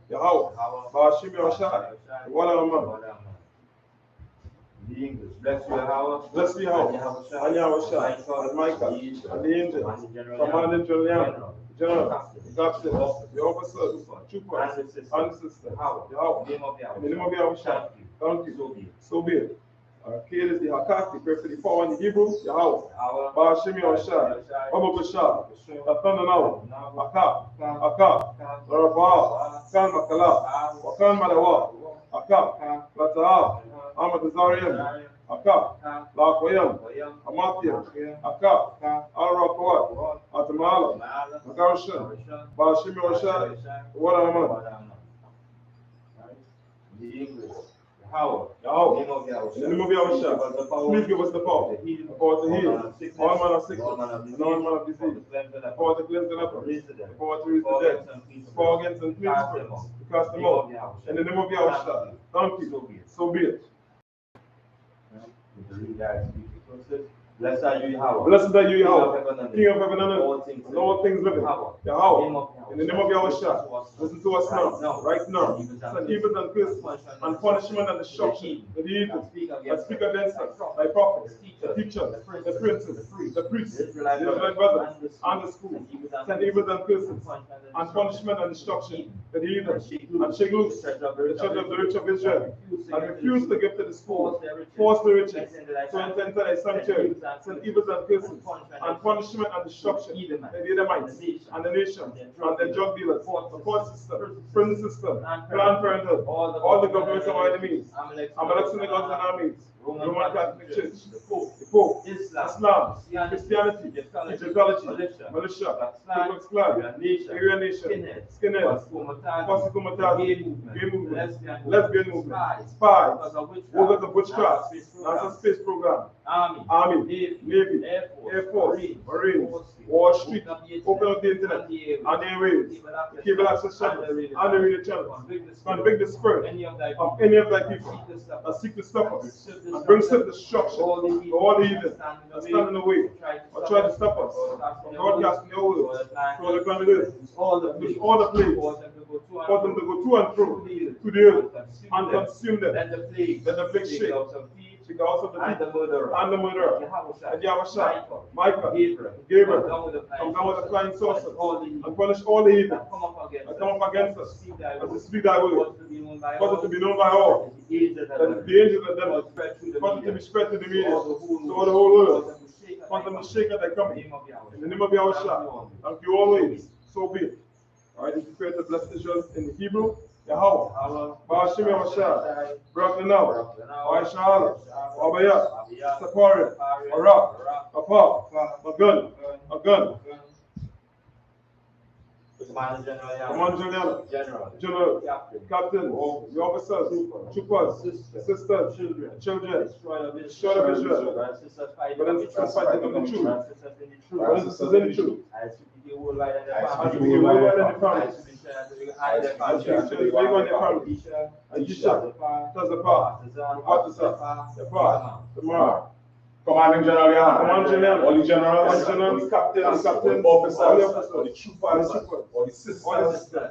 Yahweh, Bashim Yahweh, Walaman. Bless you, Yahweh. Bless you, Yahweh. And Yahweh, and Micah, and the angels, Commandant Julian, General, Captain, the officers, troopers, and sisters, Yahweh, in the name of Yahweh, thank you. So be it. Kid is the Hakak, the prayer for the four in the Hebrew, Yahweh, Bashim Yahweh, Baba Bashar, Athananaw, Akak, Rabah, Kan Makala, Wakan Madawa, Akak, Latah, Ahmad Azarian, Akak, Lakwayam, Amathiam, Akak, Al-Rakwat, Atamala, Magarshan, Bashim Yahweh, Wadaman. The English. Yahweh, in the name of Yahweh, please give us the power to heal, all manner of sickness, and all manner of disease, the power to cleanse the leper, the power to raise the dead, the power against unclean spirits, to cast them out, in the name of Yahweh. Thank you, so be it. Blessed are you, Yahweh. Blessed are you, Yahweh, King of heaven and earth, and all things living. Yahweh, in the name of Yahweh, listen to us now, right now. Send evils and curses, and punishment and destruction to the evil that speak against us, thy prophets, the teachers, the princes, the priests, the Israelite brothers, and the schools. Send evils and curses, and punishment and destruction to the evil, and shake loose the treasure of the rich of Israel, and refuse to give to the school, force the riches, to enter into thy sanctuary. Send evils and curses, and punishment and destruction to the Edomites, and the nation, and the drug dealers, the court system, prison system, Planned Parenthood, all the governments of our enemies, Amalek's and the gods and armies, Roman Catholic Church, the Pope, Islam, Christianity, Egyptology, militia, Ku Klux Klan, Aryan Nation, Skinheads, Kwasi gay movement, lesbian movement, spies, workers of witchcraft, NASA space program, Army, Navy, Air Force, Marines, Wall Street, open up the internet, and the airwaves, the cable access channels, and the radio channels. Convict the spirit of any of thy people that seek to stop us, and bring swift destruction to all the heathen that stand in the way, or try to stop us from broadcasting your words to all the planet earth, all the plagues, for them to go to and fro to the earth, and consume them. Let the plague shake She can also defeat and the murderer, and the murderer, and Yahushua, Michael, Gabriel, come down with the flying saucers, and punish all the evil that come up against us, speak thy as we word, speak thy word, cause it to be known by cause it all, to be known by all, that the angels that that the angels of the devil, spread through the cause it to be media, spread to the media, to to all the whole world, cause them to shake at cause them to shake at thy in coming. the name of Yahweh. In the name of Yahushua, thank you always, so be it. Alright, if you pray to bless Israel in the Hebrew, Yahweh, Ba'ashim Yahushua, Barak Lanao, I.S.U.P.K, Abaya, Sapari, Barak, Apa, Magun, Commander General, General, Captain, the officers, troopers, sisters, children, destroyer of Israel, brothers and sisters fighting of the truth, brothers and sisters in the truth, I.S.U.P.K worldwide and I.S.U.P.K worldwide and the families, I.S.U.P.K big on their families, I.S.U.P.K, Tazapar, Watasa, Tamar, Commanding General Yahanna, Commanding General, all the generals, all all the captains, all the officers, all the troopers, all the sisters,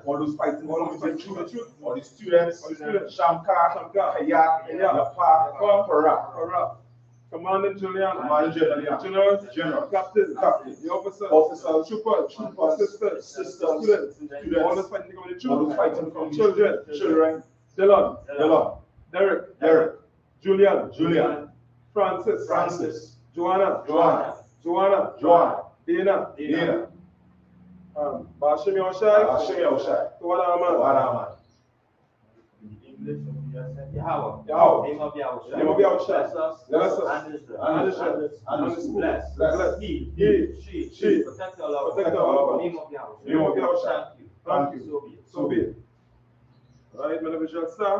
all those fighting for the truth, all the students, Shamka, Kayak, Yapa, Para, Commanding General, General, Captain, the officers, troopers, sisters, students, all those fighting for the truth, children, Dylan, Derek, Julian, Francis, Joanna, Dana, Ba'ashim Yahushua, Tuwada English of Yahweh. Yahweh. Name of Yahweh. Name of Yahushua. Bless us. And Israel. Bless. He. She. Protect our name of Yahweh. Name of Yahushua. Thank you. So be it. Alright, my name is Star.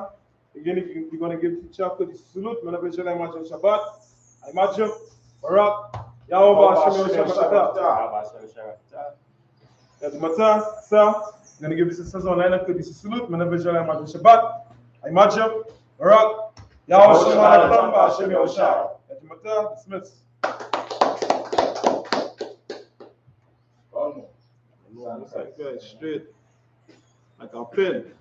Again, if you're going to give the chapter the salute, my name is Imagine Shabbat. I imagine Barak, Yahweh, Hashem, Shabbat. As Mata, sir, I'm going to give this a says online after this salute. My name is Imagine Shabbat. I imagine Barak, Yahweh, Hashem, Shabbat. As Mata, dismiss. Straight like a pin.